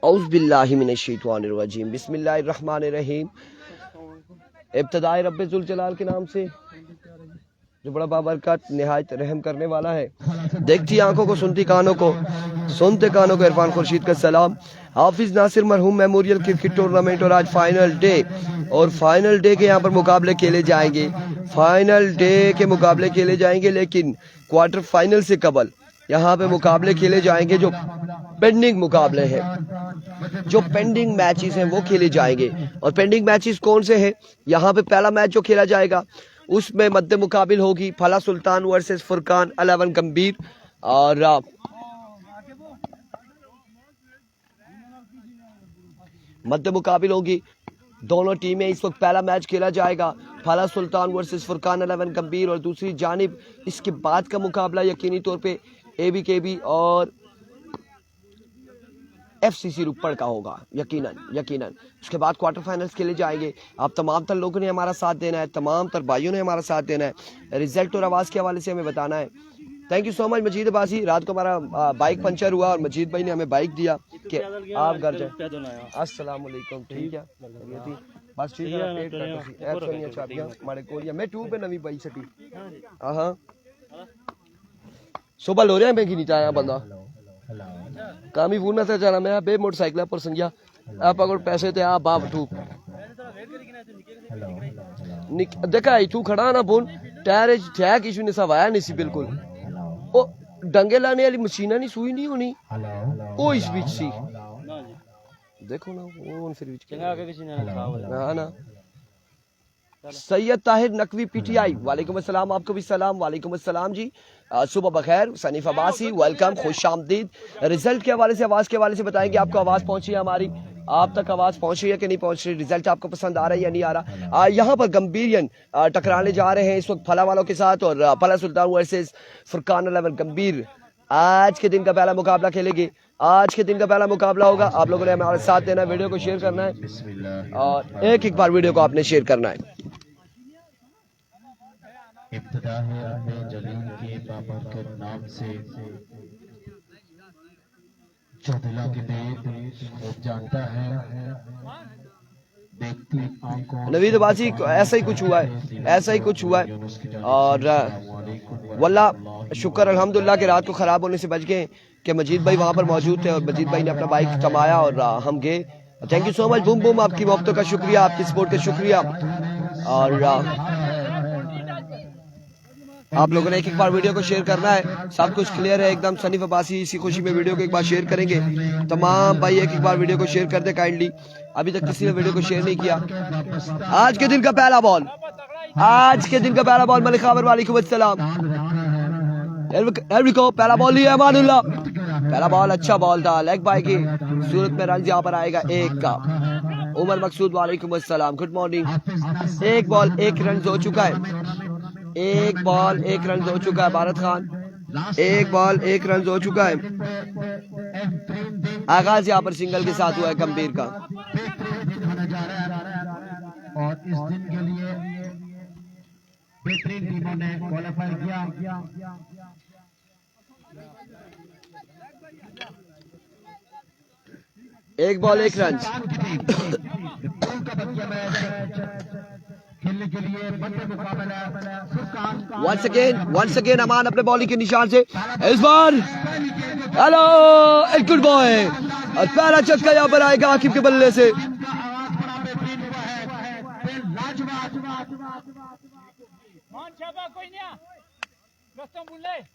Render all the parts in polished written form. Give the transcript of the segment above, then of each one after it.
औज़ुबिल्लाहि मिनश्शैतानिर्रजीम बिस्मिल्लाहिर्रहमानिर्रहीम। इब्तिदाई रब्बे ज़ुल जलाल के नाम से जो बड़ा बाबरकत निहायत रहम करने वाला है। देखती आंखों को, सुनती कानों को, सुनते कानों को इरफान खुर्शीद का सलाम। हाफिज नासिर मरहूम मेमोरियल क्रिकेट टूर्नामेंट और आज फाइनल डे, और फाइनल डे के यहाँ पर मुकाबले खेले जाएंगे। फाइनल डे के मुकाबले खेले जाएंगे, लेकिन क्वार्टर फाइनल से कबल यहाँ पे मुकाबले खेले जाएंगे। जो पेंडिंग मुकाबले हैं, जो पेंडिंग मैचेस हैं वो खेले जाएंगे। और पेंडिंग मैचेस कौन से हैं? यहाँ पे पहला मैच जो खेला जाएगा उसमें मद्दे मुकाबिल होगी फला सुल्तान वर्सेस फुरकान 11 गंभीर। और मद्दे मुकाबिल होगी दोनों टीमें। इस वक्त पहला मैच खेला जाएगा फला सुल्तान वर्सेस फुरकान 11 गंभीर, और दूसरी जानिब इसके बाद का मुकाबला यकीनी तौर पे ABKB और FCC रुपड़ का होगा, यकीनन। उसके बाद क्वार्टर फाइनल्स खेले जाएंगे। आप तमाम तर लोगों ने हमारा साथ देना है, तमाम तर भाइयों ने हमारा साथ देना है। रिजल्ट और आवाज़ के हवाले से हमें बताना है। थैंक यू सो मच मजीद अब्बासी। रात को हमारा बाइक पंचर हुआ और मजीद भाई ने हमें बाइक दिया कि आप घर जाए। अस्सलाम वालेकुम। ठीक है, बस ठीक है। पेट का चाबियां हमारे कोलिया मैं टू पे नवी पाई सटी। हाँ सुबह लो रहे हैं मैं नहीं आया बंदा कामी वूना से जाना मैं बे मोटरसाइकिल पर संज्ञा आप अगर पैसे थे आप बाप ठूक देखा तू खड़ा ना बोल टायर ठैक इशू ने सब आया नहीं सी बिल्कुल। ओ डंगे लाने वाली मशीना नहीं सुई नहीं होनी ओ इस बीच सी देखो ना वो फिर बीच हाँ ना। सैयद ताहिर नकवी PTI वालेकुम अस्सलाम। आपको भी सलाम। वालेकुम अस्सलाम जी। सुबह बखैर। सनीफ अब्बासी वेलकम, खुश आमदीद। रिजल्ट के हवाले से, आवाज़ के हवाले से बताएंगे आपको आवाज़ पहुंची है हमारी, आप तक आवाज़ पहुंच रही है कि नहीं पहुंच रही, रिजल्ट आपको पसंद आ रहा है या नहीं आ रहा। यहाँ पर गंभीरियन टकराने जा रहे हैं इस वक्त फला वालों के साथ, और फला सुल्तान वर्सेस फुरकान 11 गंभीर आज के दिन का पहला मुकाबला खेलेंगे। आज के दिन का पहला मुकाबला होगा। आप लोगों ने हमारे साथ देना है, वीडियो को शेयर करना है और एक बार वीडियो को आपने शेयर करना है। इब्तिदा है अपने जलील के बाबरकत नाम से, जो दिला के देख जानता है, देखती आंखों। नवीद अब्बासी ऐसा ही कुछ हुआ है, ऐसा ही कुछ हुआ है। और वल्ला शुक्र अल्हम्दुलिल्लाह कि रात को ख़राब होने से बच गए कि मजीद भाई वहाँ पर मौजूद थे और मजीद भाई ने अपना बाइक थमाया और हम गए। Thank you so much boom boom, आपकी मोहब्बतों का शुक्रिया, आपकी सपोर्ट का शुक्रिया। और आप लोगों ने एक बार वीडियो को शेयर करना है। सब कुछ क्लियर है एकदम। सनीफ अब्बासी इसी खुशी में वीडियो को एक बार शेयर करेंगे। तमाम भाई एक बार वीडियो को शेयर कर दे काइंडली, अभी तक किसी ने वीडियो को शेयर नहीं किया। आज के दिन का पहला बॉल, आज के दिन का पहला बॉल मलिक खाबर वालेकुम अस्सलाम। पहला बॉल लिया अमानुल्लाह, पहला बॉल अच्छा बॉल था, लेग बाय की सूरत में रन यहाँ पर आएगा एक का। उमर मकसूद वालेकुम अस्सलाम, गुड मॉर्निंग। एक बॉल एक रन हो चुका है, एक बॉल एक रन हो चुका है भारत खान, एक बॉल एक रन हो चुका है। आगाज यहाँ पर सिंगल के साथ हुआ है गंभीर का। और इस दिन के लिए बेहतरीन टीमों ने क्वालिफाई किया। एक बॉल एक रन खेलने के लिए once again अमान अपने बॉलिंग के निशान से इस बार हेलो एक गुड बॉय और पहला छक्का यहाँ पर आएगा आकिब के बल्ले से।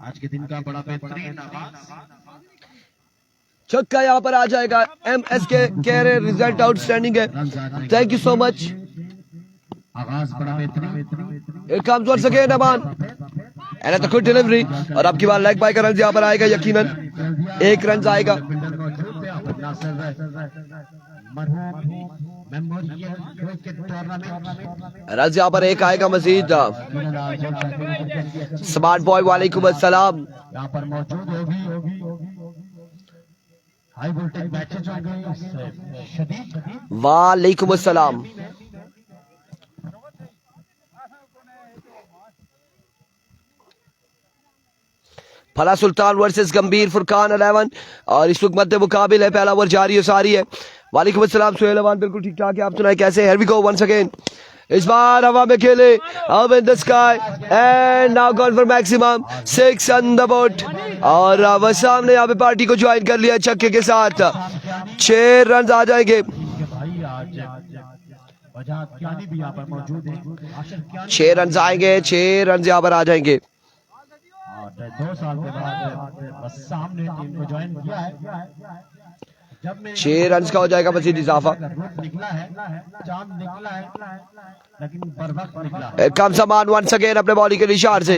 आज के दिन का बड़ा बेहतरीन छक्का यहाँ पर आ जाएगा। MSK कह रहे रिजल्ट आउटस्टैंडिंग है, थैंक यू सो मच। आगाज बड़ा बेहतरीन। It comes once again Aman and at good delivery, और आपकी बार लेग बाय का रन यहाँ पर आएगा, यकीनन एक रन आएगा। रन यहाँ पर एक आएगा मजीद। स्मार्ट बॉय वालेकुम अस्सलाम। यहाँ पर मौजूद होगी हाई वोल्टेज मैचेज होंगे शदीद। वालेकुम अस्सलाम। फला सुल्तान वर्सेस गंभीर फुरकान 11 और इस वक्त मध्य मुकाबिल है। पहला ओवर जारी और सारी है। वालेकुम अस्सलाम सुहेल अमान, बिल्कुल ठीक ठाक है, आप सुनाए कैसे? Here we go once again. इस बार हवा में खेले, अब in the sky and now gone for maximum 6 on the board और वह सामने यहाँ पे पार्टी को ज्वाइन कर लिया छक्के के साथ। 6 रन आ जाएंगे। 6 रन आएंगे, 6 रन यहाँ पर आ जाएंगे। 2 साल के बाद बस सामने टीम को ज्वाइन किया है। 6 रन का हो जाएगा मजीद इजाफा। निकला है, चांद निकला है, लेकिन बर्वक्त निकला। कम सामान वंस अगेन अपने बॉलिंग के निशान से।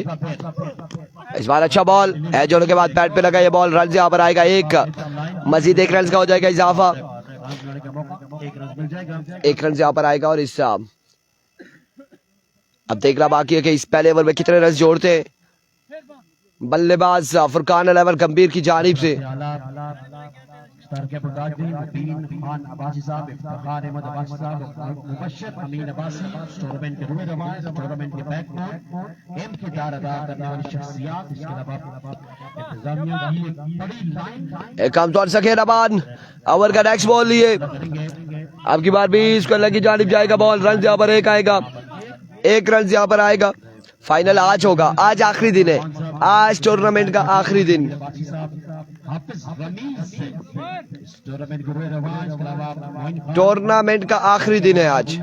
इस बार अच्छा बॉल है, जोड़ने के बाद पैड पे लगा ये बॉल, रन यहाँ पर आएगा 1, मजीद 1 रन का हो जाएगा इजाफा। 1 रन यहाँ पर आएगा और इस अब देखना बाकी है कि इस पहले ओवर में कितने रन जोड़ते हैं बल्लेबाज फुरकान 11 गंभीर की जानिब से। आमतौर से रबान ओवर का नेक्स्ट बॉल लिए, अब की बार भी इसको अल्लाह की जानिब जाएगा बॉल। रन यहाँ पर 1 आएगा, 1 रन यहाँ पर आएगा। फाइनल आज होगा, आज आखिरी दिन है, आज टूर्नामेंट का आखिरी दिन। टूर्नामेंट का आखिरी दिन है आज।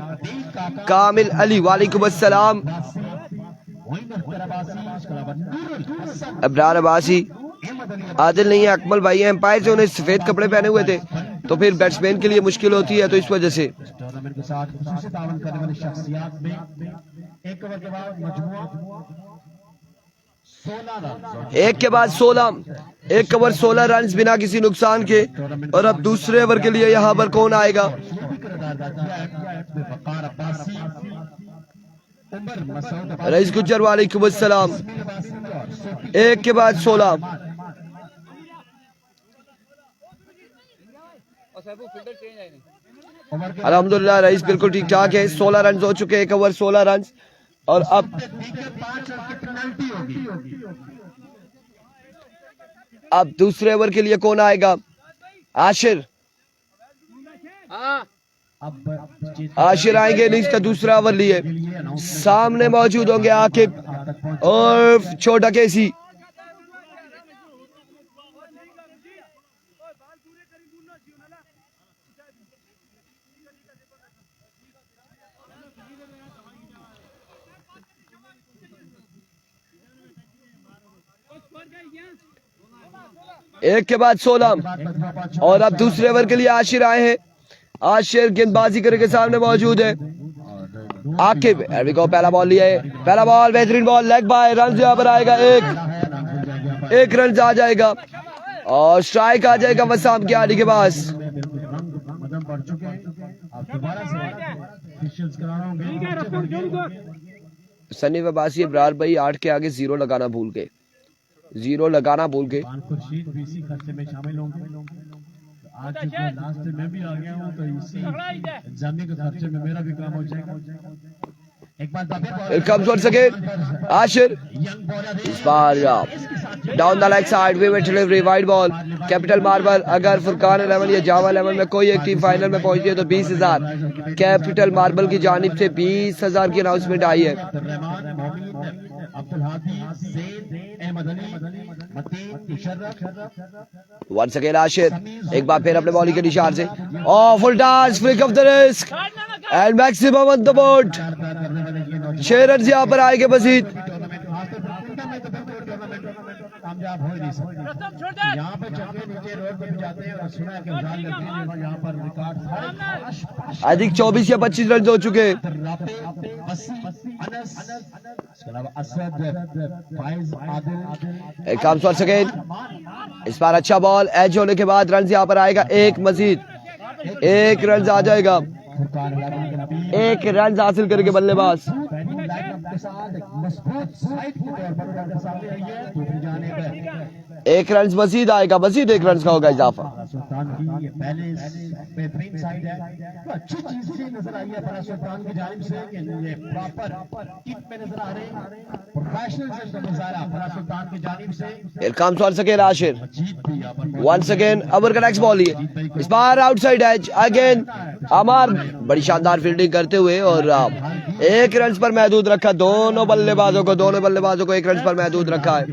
कामिल अली वालेकुम अस्सलाम। अब्रार अब्बासी, आदिल नहीं है, अकमल भाई है। एम्पायर से उन्हें सफेद कपड़े पहने हुए थे तो फिर बैट्समैन के लिए मुश्किल होती है, तो इस वजह से टूर्नामेंट के साथ खुसूसी तावन करने वाली शख्सियत में 1 ओवर के बाद मजमूआ 16 रन, 1 के बाद 16, 1 ओवर 16 रन बिना किसी नुकसान के। और अब दूसरे ओवर के लिए यहाँ पर कौन आएगा? रईस गुज्जर वालेकुम अस्सलाम। 1 के बाद 16, अल्हम्दुलिल्लाह रईस बिल्कुल ठीक ठाक है। 16 रन हो चुके, 1 ओवर 16 रन। और अब दूसरे ओवर के लिए कौन आएगा? आशिर, आशिर आएंगे इनिंग्स का दूसरा ओवर लिए। सामने मौजूद होंगे आकिब और छोटा केसी। एक के बाद 16 और अब दूसरे ओवर के लिए आशिर आए हैं। आशिर गेंदबाजी करने के सामने मौजूद है आकिब। पहला बॉल लिया है, पहला बॉल बेहतरीन बॉल, लेग बाय, रन यहाँ पर आएगा 1 रन आ जाएगा और स्ट्राइक आ जाएगा वसाम के आली के पास। सनी वबासी इब्रार भाई 8 के आगे 0 लगाना भूल गए, 0 लगाना भूल गए। खर्चे में शामिल होंगे। आज लास्ट में भी आ गया हूँ तो इसी एग्जामिंग के खर्चे में मेरा भी काम हो जाएगा। एक बार आशिर इस बार down the leg side way में delivery, wide ball, capital marble. अगर फुरकान 11 या जावा 11 में कोई एक टीम फाइनल में पहुंचती है तो 20,000 कैपिटल मार्बल की जानिब से 20,000 की अनाउंसमेंट आई है। वंस अगेन आशिर एक बार फिर अपने बॉलिंग के निशान से full toss, flick of the risk and maximum on the board. 6 run यहाँ पर आएंगे मजीद। कामयाब हो नहीं सकते। यहाँ पे चक्के नीचे रोड पे भी जाते हैं और सुना है कि यहाँ पर रिकॉर्ड अधिक 24 या 25 रन हो चुके हैं। इस बार अच्छा बॉल एज होने के बाद रन यहाँ पर आएगा 1 मजीद, 1 रन आ जाएगा। 1 रन हासिल करके बल्लेबाज एक रन मजीद आएगा, मजीद एक रन का होगा इजाफा। सुल्तान की पहले बेहतरीन साइड है, तो अच्छी चीज से नजर आई है फरा सुल्तान की जानिब से कि ये प्रॉपर किट में नजर आ रहे हैं, प्रोफेशनल का मुजाहरा फरा सुल्तान की जानिब से। Here comes once again Ashir. जीत भी यहाँ पर Once again अमर का नेक्स्ट बॉल ही है, इस बार आउटसाइड एज अगेन अमर, बड़ी शानदार फील्डिंग करते हुए और एक रन पर महदूद रखा दोनों बल्लेबाजों को एक रन पर महदूद रखा है।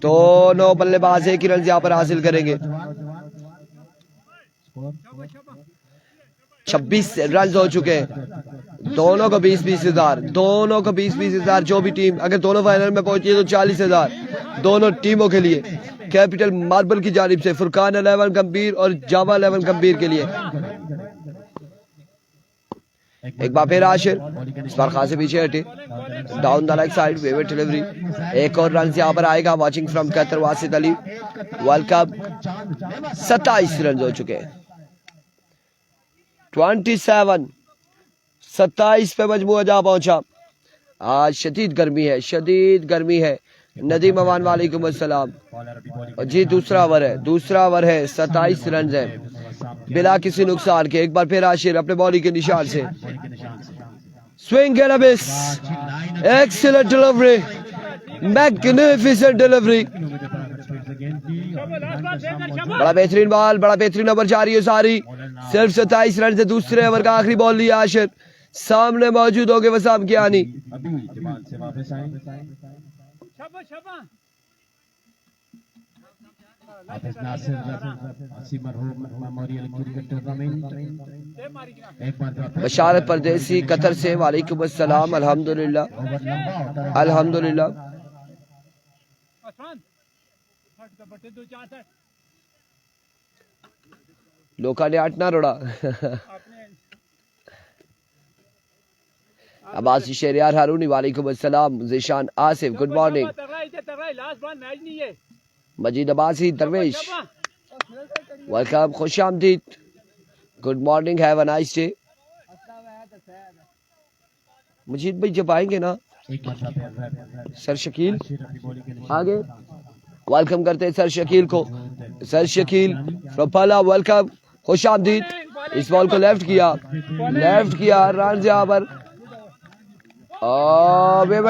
दोनों बल्लेबाज एक ही रन यहाँ पर हासिल करेंगे। 26 रन हो चुके हैं, दोनों को 20-20 हजार, जो भी टीम अगर दोनों फाइनल में पहुंची है तो 40,000 दोनों टीमों के लिए। कैपिटल मार्बल की जानिब से फुरकान 11 गंभीर और जावा 11 गंभीर के लिए। एक बार फिर आशिर, इस बार खासे पीछे हटे, डाउन द लेग साइड, वेवेट डिलीवरी, एक और रन यहाँ पर आएगा। Watching from Qatar Wasid Ali. World cup 27 run हो चुके हैं, 27 पे मजमूआ जा पहुंचा। आज शदीद गर्मी है। नदीम अमान वालेकुम अस्सलाम। और जी दूसरा ओवर है 27 रन है बिला किसी नुकसान के। एक बार फिर आशिर अपने बॉलिंग के निशान से swing and a miss, excellent delivery, magnificent delivery, बड़ा बेहतरीन बॉल, बड़ा बेहतरीन ओवर जारी है सारी। सिर्फ 27 रन से दूसरे ओवर का आखिरी बॉल लिया आशिर। सामने मौजूद होगे वसाम कियानी। बशारत परदेसी कतर से वालेकुम अस्सलाम। अल्हम्दुलिल्लाह। लोका ने 8 ना रोड़ा। अब्बासी शेरियार हारूनी वालेकुम अस्सलाम। Zeeshan Asif good morning. Majeed Abbasi Darvesh welcome, खुश आमदीद, good morning, have a nice day. Majeed भाई जब आएंगे ना सर शकील आगे वेलकम करते हैं सर शकील को। सर शकील फ्रॉम पाला वेलकम, खुश आमदीद। इस बॉल को लेफ्ट किया रन यहाँ पर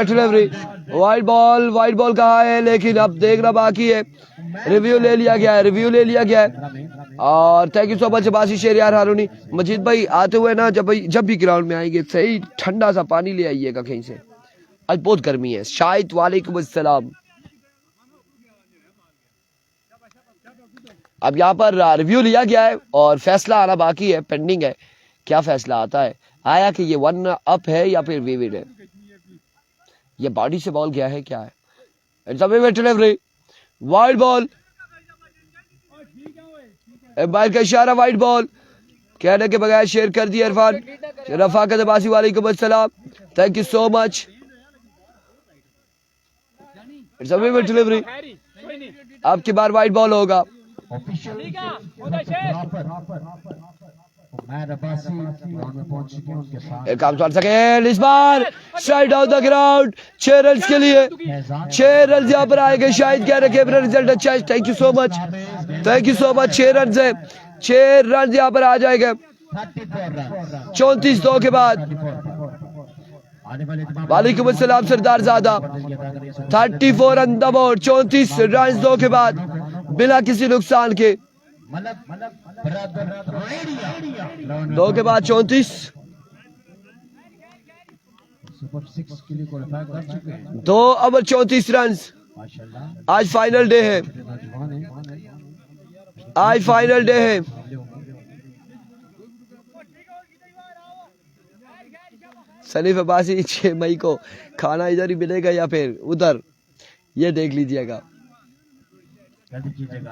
डिलीवरी, वाइड बॉल कहा है लेकिन अब देखना बाकी है। रिव्यू ले लिया गया है और thank you so much Abbasi Sheriyar Haruni. Majeed भाई आते हुए ना जब भी ग्राउंड में आएंगे सही ठंडा सा पानी ले आइएगा कहीं से, आज बहुत गर्मी है। शाहिद वालेकुम अस्सलाम। अब यहाँ पर रिव्यू लिया गया है और फैसला आना बाकी है, पेंडिंग है। क्या फैसला आता है, आया कि ये 1 अप है या फिर विविड है, ये बॉडी से बॉल गया है, क्या है। It's a vivid delivery, wide ball, बैल का इशारा, वाइड बॉल कहने के बगैर शेयर कर दिया इरफान। रफाकत अब्बासी वालेकुम अस्सलाम, thank you so much. It's a vivid delivery, अब की बार वाइड बॉल होगा। इस बार side off the ground 6 run के लिए 6 रन यहाँ पर आएंगे। शायद कह रहे कैमरा रिजल्ट अच्छा है, thank you so much 6 run से 6 रन यहाँ पर आ जाएंगे 34 2 के बाद। वालेकुम अस्सलाम सरदार ज़ादा, 34 रन द बोर्ड, 34 रन 2 के बाद बिना किसी नुकसान के। 2 के बाद 34, 2 ओवर 34 रन। आज फाइनल डे है, सनीफ अब्बासी 6 मई को खाना इधर ही मिलेगा या फिर उधर, ये देख लीजिएगा। जल्दी कीजिएगा,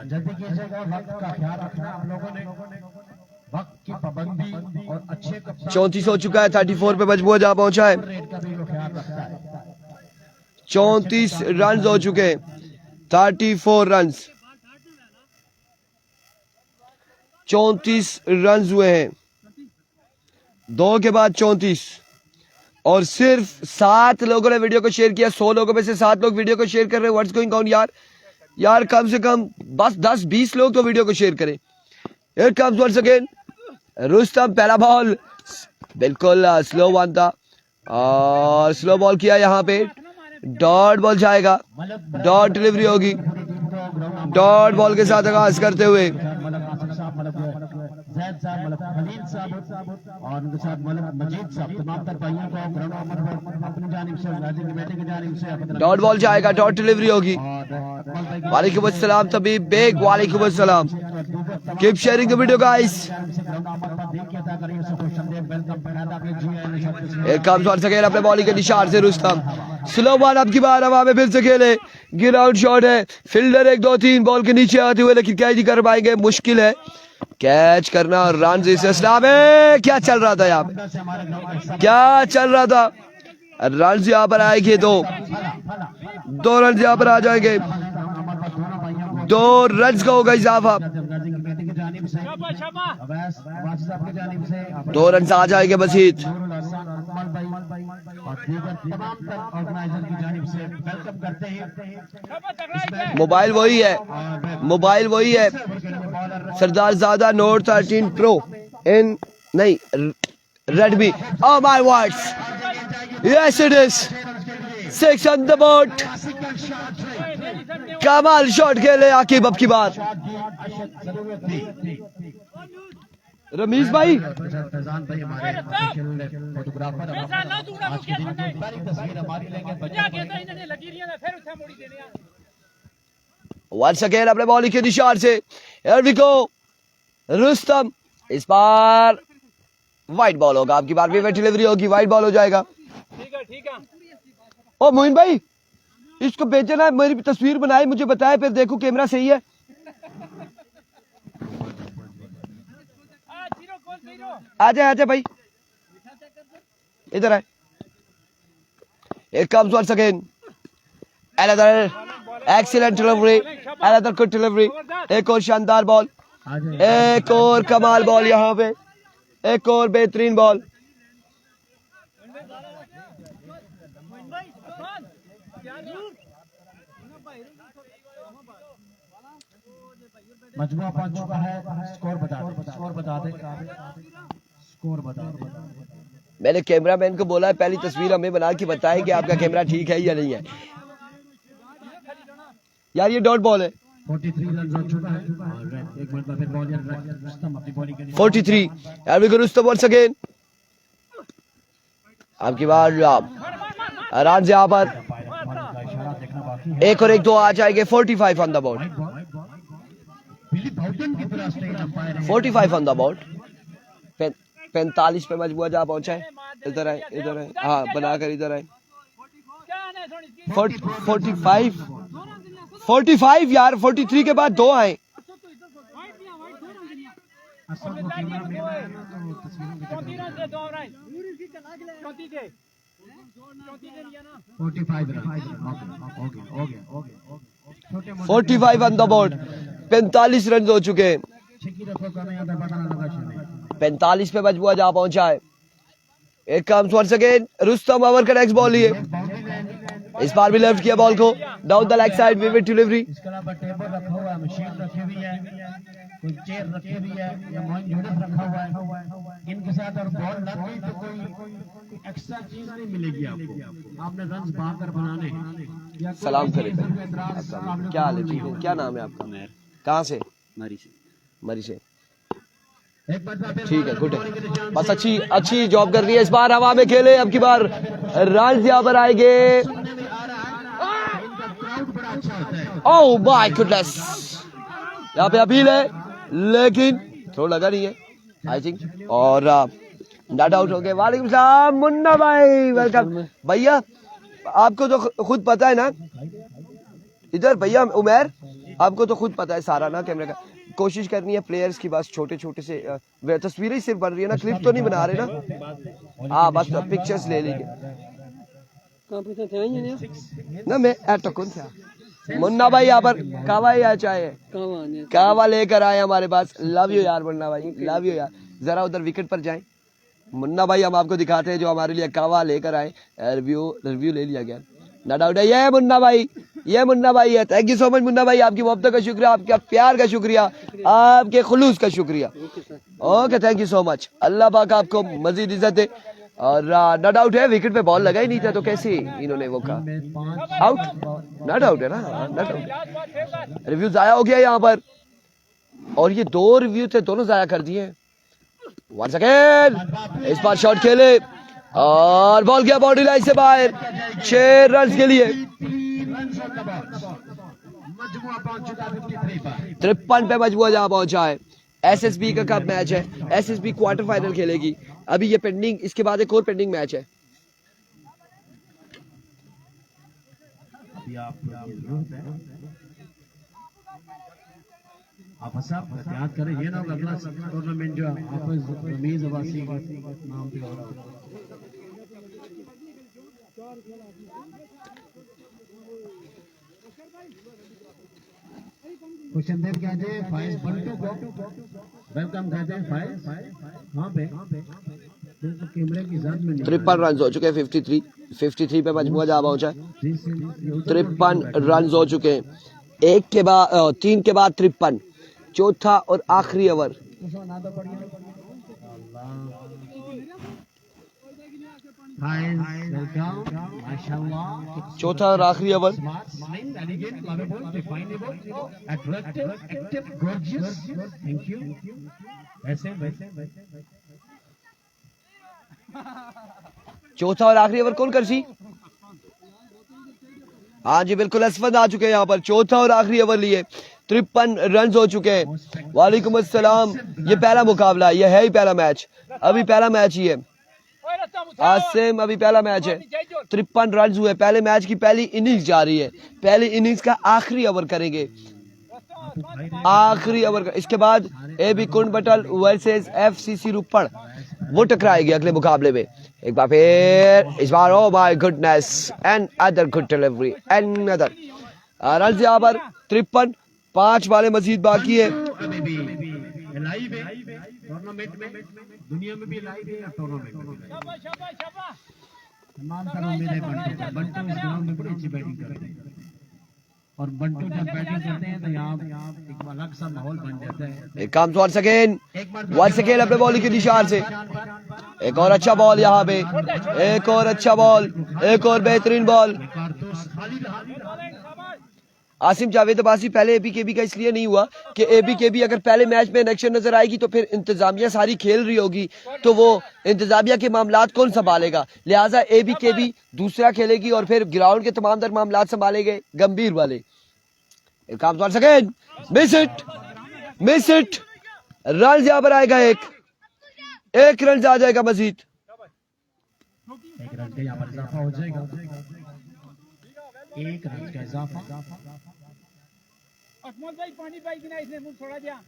वक्त का ख्याल रखना आप लोगों ने, वक्त की पाबंदी और अच्छे 34 हो चुका है, 34 पे मजबूर जा पहुंचा है। 34 रन हो चुके हैं, 34 रन, 34 रन हुए हैं। 2 के बाद 34, और सिर्फ 7 लोगों ने वीडियो को शेयर किया। 100 लोगों में से 7 लोग वीडियो को शेयर कर रहे हैं। व्हाट्स गोइंग ऑन यार कम से कम बस 10-20 लोग तो वीडियो को शेयर करें। Here comes once again Rustam, पहला बॉल बिल्कुल स्लो वन था और स्लो बॉल किया। यहाँ पे डॉट बॉल जाएगा, डॉट डिलीवरी होगी। डॉट बॉल के साथ आगाज करते हुए डॉट बॉल जाएगा, डॉट डिलीवरी होगी। वालेकुम अस्सलाम तबीब बेग, वालेकुम अस्सलाम। Keep sharing the video guys. एक काम छोड़ सके अपने बॉलिंग के निशान से रुस्तम, स्लो बॉल अब की बार हवा में फिर से खेले। गिर आउट शॉट है, फील्डर 1-2-3 बॉल के नीचे आते हुए लेकिन कैच नहीं कर पाएंगे, मुश्किल है कैच करना। और रन से इस्लाम है, क्या चल रहा था यहाँ पे, क्या चल रहा था। रन यहाँ पर आएंगे, 2 रन यहाँ पर आ जाएंगे, 2 रन का होगा इजाफा, 2 रन आ जाएंगे मजीद। मोबाइल वही है सरदार ज़ादा नोट 13 प्रो इन नहीं Redmi. Oh my words, yes it is 6 on the board. कमाल शॉट खेले आकिब अब की बार। रमीज भाई वंस अगेन अपने बॉलिंग के निशान से हियर वी गो रुस्तम। इस बार वाइड बॉल होगा, आपकी बार भी डिलीवरी होगी, वाइड बॉल हो जाएगा। ठीक है। ओ मोइन भाई इसको भेजना है, मेरी तस्वीर बनाए मुझे बताए, फिर देखो कैमरा सही है। आजा भाई इधर है। It comes once again another excellent delivery, another good delivery। एक और शानदार बॉल, एक और कमाल बॉल, यहाँ पे एक और बेहतरीन बॉल। मजमुआ पहुंच चुका है, स्कोर बता दे। मैंने कैमरामैन को बोला है पहली तस्वीर हमें बना के बताएं कि आपका कैमरा ठीक है या नहीं है। यार ये डॉट बॉल है। 43 रन हो चुका है और एक मिनट में फिर बॉल रुस्तम अपनी बॉलिंग के 43 यार we go Rustam once again. आपकी बार आराम से यहाँ पर एक और एक 2 आ जाएंगे। 45 on the board, 45 on the board. 45 पे मजबूर जा पहुंचा है। इधर आए हाँ बनाकर इधर आए। 45 यार, 43 के बाद 2 आए। Forty five on the board, 45 run हो चुके हैं। 45 पे मजबूर जा पहुंचा है। एक comes once again Rustam, over का नेक्स्ट बॉल लिए। इस बार भी लेफ्ट किया बॉल को down the leg side vivid delivery. इसके अलावा टेबल रखा हुआ है, मशीन रखी हुई है, कोई चेयर रखी हुई है या मोइन यूनिट रखा हुआ है। इनके साथ और बॉल लग गई तो कोई एक्स्ट्रा चीज नहीं मिलेगी आपको। आपने रन्स बाहर बनाने। सलाम करें, क्या हाल है? ठीक है, क्या नाम है आपका? कहाँ से? मरी से। ठीक है, गुड है, बस अच्छी जॉब कर रही है। इस बार हवा में खेले, अब की बार रन यहाँ पर आएंगे। ओह माय गुडनेस, यहाँ पे अपील है लेकिन थ्रो लगा नहीं है आई थिंक, और नॉट आउट हो गए। वालेकुम सलाम मुन्ना भाई, वेलकम भैया। आपको तो खुद पता है ना, इधर भैया उमर, आपको तो खुद पता है सारा ना कैमरे का। कोशिश करनी है प्लेयर्स की, बस छोटे छोटे से तस्वीरें ही सिर्फ बन रही है ना, क्लिप तो नहीं बना रहे ना। हाँ बस पिक्चर्स ले लेंगे ना। मैं ऐसा कौन था मुन्ना भाई, यहाँ पर कावा या चाहे कावा लेकर आए हमारे पास। लव यू यार मुन्ना भाई, लव यू यार। जरा उधर विकेट पर जाएं, मुन्ना भाई हम आपको दिखाते हैं जो हमारे लिए कावा लेकर आए। रिव्यू ले लिया गया, ना डाउट है। ये मुन्ना भाई, ये मुन्ना भाई है। Thank you so much Munna भाई, आपकी मोहब्बत का शुक्रिया, आपका प्यार का शुक्रिया, आपके खुलूस का शुक्रिया। Okay thank you so much, Allah पाक आपको मजीद इज्जत दे। और ना डाउट है विकेट पे बॉल लगा ही नहीं था तो कैसे इन्होंने वो कहा आउट, ना डाउट है ना, ना डाउट। रिव्यू जाया हो गया यहाँ पर, और ये 2 रिव्यू थे, दोनों जाया कर दिए। वन सेकेंड, इस बार शॉट खेले और बॉल गया बाउंड्री लाइन से बाहर, 6 रन के लिए। 53 पे मजबूर जहां पहुंचा है। एसएसबी का कप मैच है, एसएसबी क्वार्टर फाइनल खेलेगी। अभी ये पेंडिंग, इसके बाद एक और पेंडिंग मैच है। आप सब याद करें, ये ना अगला टूर्नामेंट जो आपस रमीज अब्बासी के नाम पे हो रहा है। क्वेश्चन देव कहते हैं फाइज बंटू को वेलकम कहते हैं फाइज वहां पे तो कैमरे की जांच में 53 रन हो चुके हैं, 53 पे मजबूर जहां पहुंचा है। 53 रन हो चुके हैं, 1 के बाद 3 के बाद 53, चौथा और आखिरी ओवर। चौथा और आखिरी ओवर। चौथा और आखिरी ओवर कौन कर सी? हाँ जी बिल्कुल, असफद आ चुके हैं यहाँ पर, चौथा और आखिरी ओवर लिए। 53 रन हो चुके हैं। वालेकुम अस्सलाम, ये पहला मुकाबला, ये है ही पहला मैच, अभी पहला मैच ही है आसिम, अभी पहला मैच है। 53 रन हुए, पहले मैच की पहली इनिंग्स जा रही है, पहली इनिंग्स का आखिरी ओवर करेंगे, आखिरी ओवर। इसके बाद एबी कुंड बटल वर्सेस एफसीसी रुपड़, वो टकराएगी अगले मुकाबले में। एक बार फिर इस बार, oh my goodness, another good delivery, another run यहाँ पर 53, 5 वाले मजीद बाकी है। टूर्नामेंट में दुनिया में भी लाइव है, टूर्नामेंट में तमाम तरह मेरे बंटू इस ग्राउंड में बड़ी अच्छी बैटिंग करते हैं, और बंटू जब बैटिंग करते हैं तो यहाँ एक अलग सा माहौल बन जाता है। एक काम वंस अगेन अपने बॉलिंग के निशान से, एक और अच्छा बॉल यहाँ पे, एक और अच्छा बॉल, एक और बेहतरीन बॉल। आसिम जावेद अब्बासी, पहले एबीकेबी का इसलिए नहीं हुआ कि एबीकेबी अगर पहले मैच में इलेक्शन नजर आएगी तो फिर इंतजामिया सारी खेल रही होगी, तो वो इंतजामिया के मामलात कौन संभालेगा, लिहाजा एबीकेबी दूसरा खेलेगी और फिर ग्राउंड के तमाम तर मामलात संभालेंगे गंभीर वाले। मिस इट, रन यहाँ पर आएगा, एक रन आ जाएगा मजीद, एक रन का यहाँ पर इजाफा हो जाएगा, एक रन का इजाफा। भाई पानी पाई कि ना, इसने मुंह छोड़ा दिया।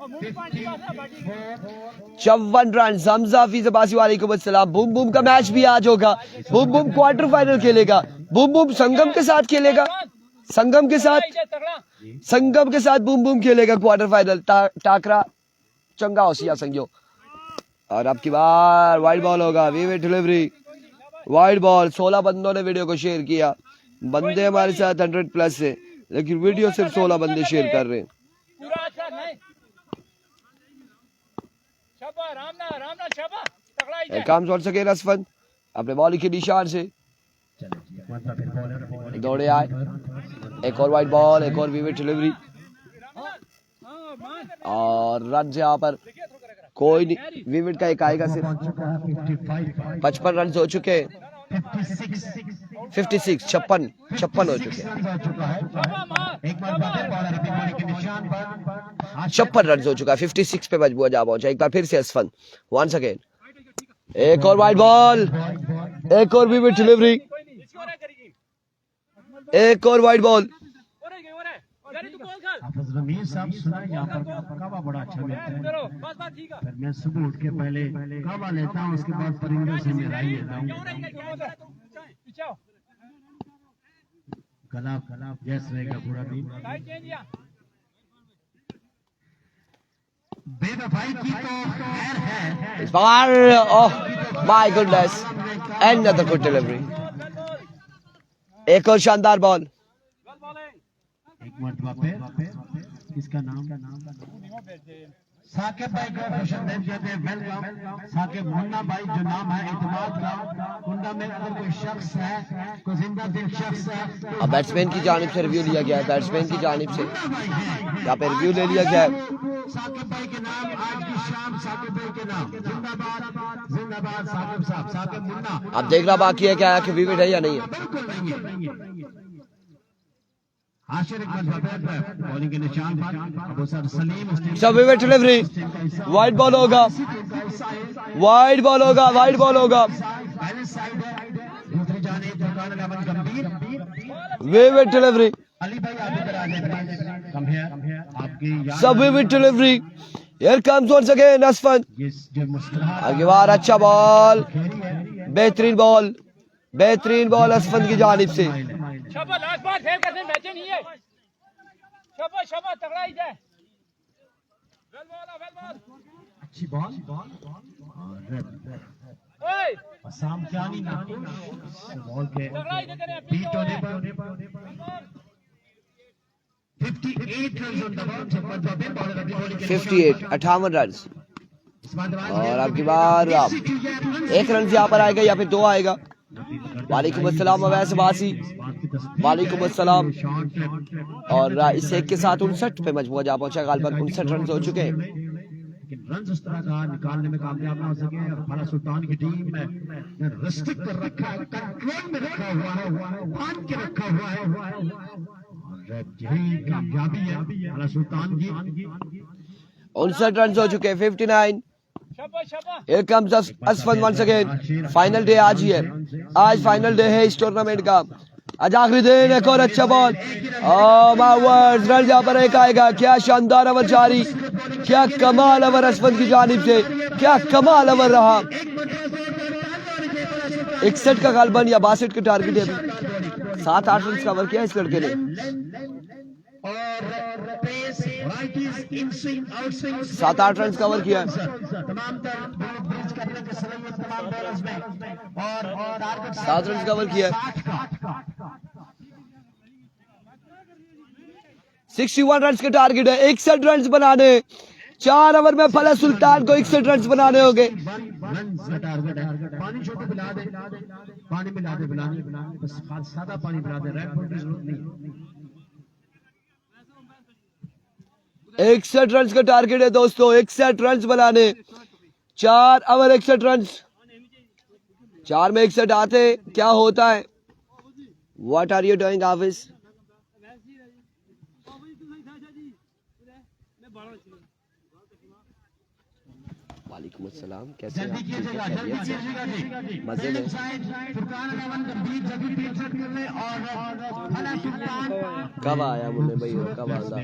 54 रन। हमजा हफीज अब्बासी, वालेकुम अस्सलाम। बूम बूम का मैच भी आज होगा, बूम बूम क्वार्टर फाइनल खेलेगा, बूम बूम संगम के साथ खेलेगा, संगम के साथ बूम बूम खेलेगा क्वार्टर फाइनल। टाकरा चंगा होसिया संगियो, और अब की बार वाइड बॉल होगा, विविड डिलीवरी, वाइड बॉल। 16 बंदों ने वीडियो को शेयर किया, बंदे हमारे साथ 100+ है, लेकिन वीडियो सिर्फ 16 बंदे शेयर कर रहे हैं। काम छोड़ सके रसफन अपने बॉलिंग के निशान से दौड़े आए, एक और वाइड बॉल, एक और विविड डिलीवरी, और रन यहाँ पर कोई नहीं, विविड का एक आएगा सिर्फ। 55 रन हो चुके, 56 56 हो चुके, 56 रन हो चुका है, 56 पे मजबूर जा पहुंचा। एक बार फिर से असफन, वंस अगेन, एक और वाइड बॉल, एक और विविड डिलीवरी, एक और वाइड बॉल। रमीज साहब सुना, यहाँ पर कावा बड़ा अच्छा मिलता है, फिर मैं सुबह उठ के पहले कावा लेता हूँ, उसके बाद परिंदों से मैं राई लेता हूँ। गलाब जैसे रहेगा पूरा दिन। भाई की तो खैर है। इस बार oh my goodness, another good delivery. एक और शानदार बॉल। एक मरतबा पे इसका नाम साकिब भाई को खुशामदीद कहते हैं, वेलकम। साकिब मुन्ना भाई जो नाम है इत्मीनान का, कुंडा में अगर कोई शख्स है, कोई जिंदा दिल शख्स है, अब बैट्समैन की जानिब से रिव्यू लिया गया है, बैट्समैन की जानिब से यहाँ पे रिव्यू ले लिया गया है। साकिब भाई के नाम आज की शाम, साकिब भाई के नाम जिंदाबाद जिंदाबाद साकिब साहब, साकिब मुन्ना। अब देखना बाकी है क्या कि विकेट है या नहीं है। बिल्कुल नहीं है। आशिर बॉलिंग के निशान पर अबू सर सलीम सब विकेट डिलीवरी, वाइड बॉल होगा, वाइड बॉल होगा, वाइड बॉल होगा। दूसरी जानिब फुरकान अहमद गंभीर, विकेट डिलीवरी, अली भाई आप इधर आ जाए, कम है आपकी सब wicket delivery. Here comes once again Asfan, ये जो मुस्कुराहट अगली बार अच्छा बॉल, बेहतरीन बॉल, बेहतरीन बॉल असफन की जानिब से। शाबाश, लास्ट बार फेर करने बैठे नहीं है। शाबाश शाबाश, तगड़ा ही है। Well ball. अच्छी बॉल ओए शाम क्या नहीं ना बॉल के तगड़ा ही करे बीट होने पर 58 रन ऑन द बॉल, छप्पन पे बॉलर अभी बॉलिंग के 58 रन। और अब की बार एक रन यहाँ पर आएगा या फिर दो आएगा। वालेकुम अस्सलाम अवैस अब्बासी, वालेकुम अस्सलाम। और इस एक के साथ 59 पे मजमूआ जा पहुंचा, गालबन 59 रन हो चुके हैं। लेकिन रन उस तरह का निकालने में कामयाब ना हो सके। फला सुल्तान की टीम ने रिस्ट्रिक्ट कर रखा है, कंट्रोल में रखा हुआ है, बांध के रखा हुआ है, और यही कामयाबी है फला सुल्तान की। 59 रन हो चुके हैं, 59। शाबाश शाबाश। Here comes असफन once again. Final day आज ही है, आज फाइनल डे है इस टूर्नामेंट का। आज आखिरी दिन, एक और अच्छा बॉल, रन यहाँ पर एक आएगा। क्या शानदार ओवर जारी, क्या कमाल ओवर असफन की जानिब से, क्या कमाल ओवर रहा। 61 का गालबन या 62 का टारगेट है अभी। 7-8 रन कवर किया इस लड़के ने, 7-8 रन कवर किया। तमाम 7 रन कवर किया। 61 रन के टारगेट है, 61 रन बनाने। 4 ओवर में फला सुल्तान को 61 रन बनाने होंगे। पानी छोटे पिला दे, पानी मिला दे, बस सादा पानी पिला दे, रेड बुल की जरूरत नहीं। 61 रन का टारगेट है दोस्तों, 61 रन बनाने। 4 ओवर 61 रन, 4 में 61 आते क्या होता है। व्हाट आर यू डूइंग हाफिज? वालेकुम अस्सलाम, कैसे हैं आप? मजे में? कब आया मुन्ने भाई, कब आंदा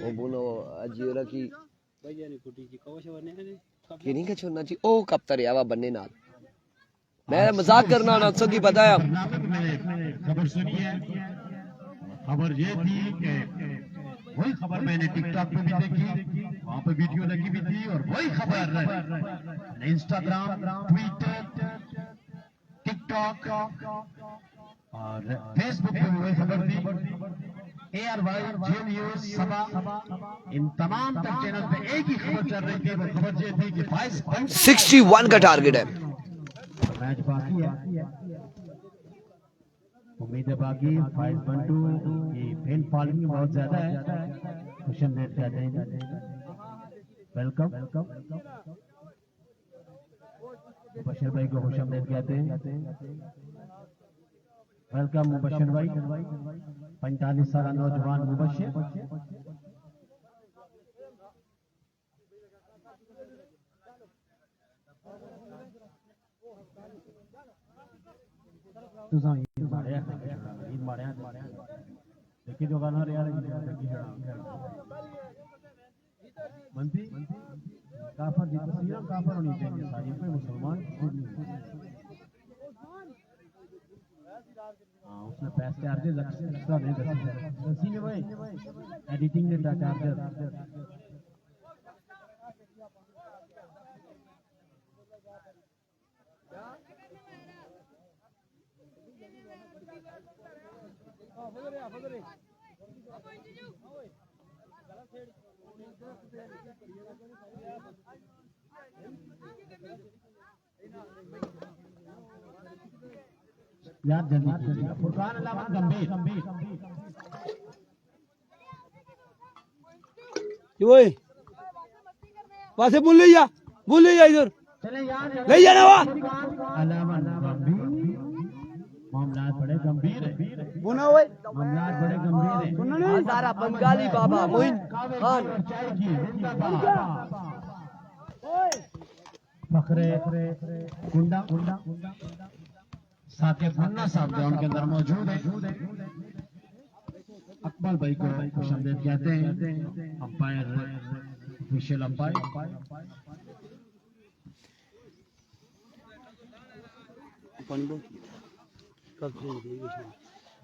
वो बोलो अजियो रखी कि नहीं का छोड़ना चाहिए। ओ कब तक आवा बनने नाल, मैं मजाक करना ना सकी बताया। खबर सुनी है, खबर ये थी कि वही खबर मैंने टिकटॉक पे भी देखी, वहाँ पे वीडियो लगी भी थी, और वही खबर इंस्टाग्राम, ट्विटर, टिकटॉक और फेसबुक पे वही खबर थी। ARY, G न्यूज, सबा, इन तमाम तक चैनल पे एक ही खबर चल रही थी। वो खबर ये थी कि 61 का टारगेट है। मैच बाकी है, उम्मीद है बाकी 5-1-2 की फैन फॉलोइंग बहुत ज्यादा है। खुशामदीद कहते हैं, वेलकम। मुबश्शिर भाई को खुशामदीद कहते हैं, वेलकम मुबश्शिर भाई। 45 साल नौजवान मुबश्शिर। देखिए जो गाना यार मंत्री काफर जी तस्वीर काफर होनी चाहिए सारी पे मुसलमान। हाँ उसने पैसे चार्जेस एक्स्ट्रा दे दसी में भाई एडिटिंग ने चार्जेस याद जल्दी कीजिएगा। फुरकान अलामत गंभीर ओए वहां से बोल ले जा इधर ले जाना वहाँ अलामत गंभीर मामला बड़े गंभीर है। बुना हुए मामला बड़े गंभीर है। हजारा बंगाली बाबा मोइन खान फखरे कुंडा साकिब मुन्ना साहब ग्राउंड के अंदर मौजूद है। अकमल भाई को खुशामदीद कहते हैं। अंपायर ऑफिशियल अंपायर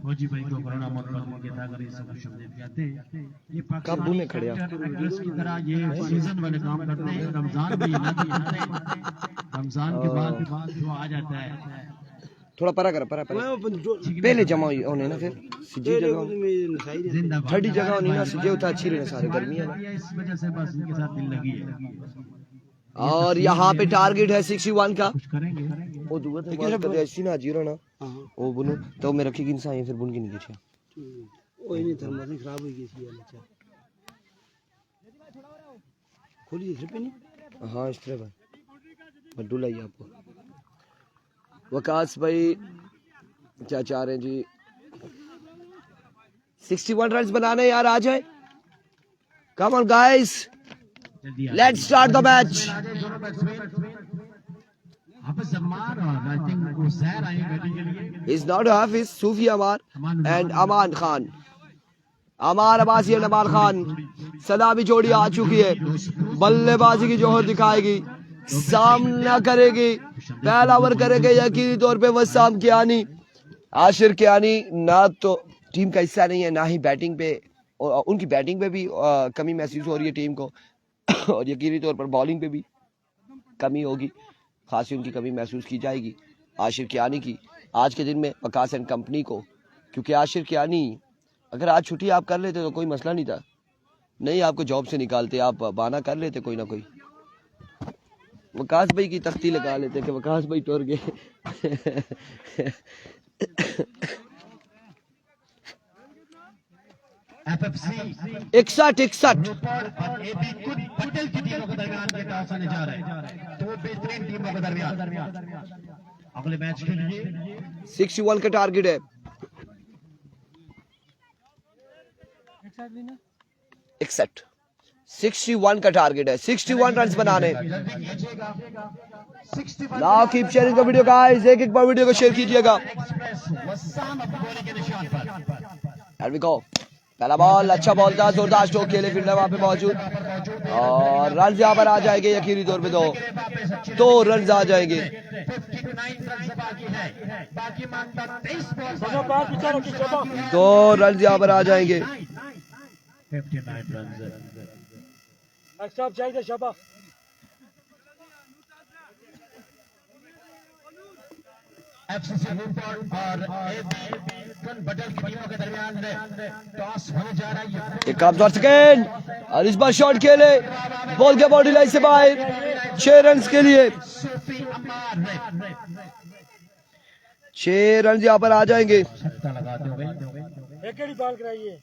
फौजी भाई को कोरोना मोहम्मद के ताकरी से खुशामदीद कहते हैं। ये काबू में खड़े एक्ट्रेस की तरह ये सीजन वाले काम करते हैं। रमजान भी रमजान के बाद जो आ जाता है थोड़ा परा पहले जमा होने ना फिर सीधी जगह ठंडी जगह होनी ना सीधे उठा अच्छी रहने सारे गर्मी है ना। इस वजह से बस इनके साथ दिल लगी है। और यहाँ पे टारगेट है 61 का। कुछ करेंगे वो दुआ तो बात कर ऐसी ना जीरो ना वो बुनो तो मैं रखी इंसान है फिर बुन के नहीं किया ओ इन्हें थर्मस खराब हो गई थी अच्छा खोलिए घर पे नहीं। हाँ इस तरह बड्डू लाई आपको वकास भाई क्या चाह रहे हैं जी 61 रन बनाने यार आ जाए। Come on guys let's start the match. Hafiz Aman और आई थिंक उजैर आए बैटिंग के लिए। Is not Hafiz Sufi Aman and Aman Khan Amar Abbasi and Aman Khan सलामी जोड़ी आ चुकी है। बल्लेबाजी की जोहर दिखाएगी सामना करेगी पहला ओवर करेंगे यकीनी तौर पे वसाम कियानी आशिर कियानी ना तो टीम का हिस्सा नहीं है ना ही बैटिंग पे उनकी बैटिंग पे भी कमी महसूस हो रही है टीम को और यकीनी तौर पर बॉलिंग पे भी कमी होगी खासी उनकी कमी महसूस की जाएगी आशिर कियानी की आज के दिन में वकास एंड कंपनी को क्योंकि आशिर कियानी अगर आज छुट्टी आप कर लेते तो कोई मसला नहीं था नहीं आपको जॉब से निकालते आप बहाना कर लेते कोई ना कोई वकास भाई की तख्ती लगा लेते कि वकास भाई टूर गए। FFC 61 और एबी कुडल की टीमों के दरमियान ये टॉस होने जा रहा है। दो बेहतरीन टीमों के दरमियान अगले मैच के लिए 61 का टारगेट है। 61 का टारगेट है 61 रन बनाने। Now keep sharing the video guys एक बार वीडियो को शेयर कीजिएगा। Here we go पहला बॉल अच्छा बॉल था जोरदार स्ट्रोक के लिए फील्डर वहां पे मौजूद और रन यहाँ पर आ जाएंगे यकीनी तौर पे दो रन आ जाएंगे। 2 रन यहाँ पर आ जाएंगे। 59 रन स्टॉप चाहिए शाबाश FCC रूपपुर और बटल की टीमों के दरमियान टॉस होने जा रहा है। एक कम सेकंड और इस बार शॉट खेले बॉल के बॉडी लाइन से बाहर 6 रन के लिए 6 रन यहाँ पर आ जाएंगे। छक्का लगाते हुए एक बॉल कराइए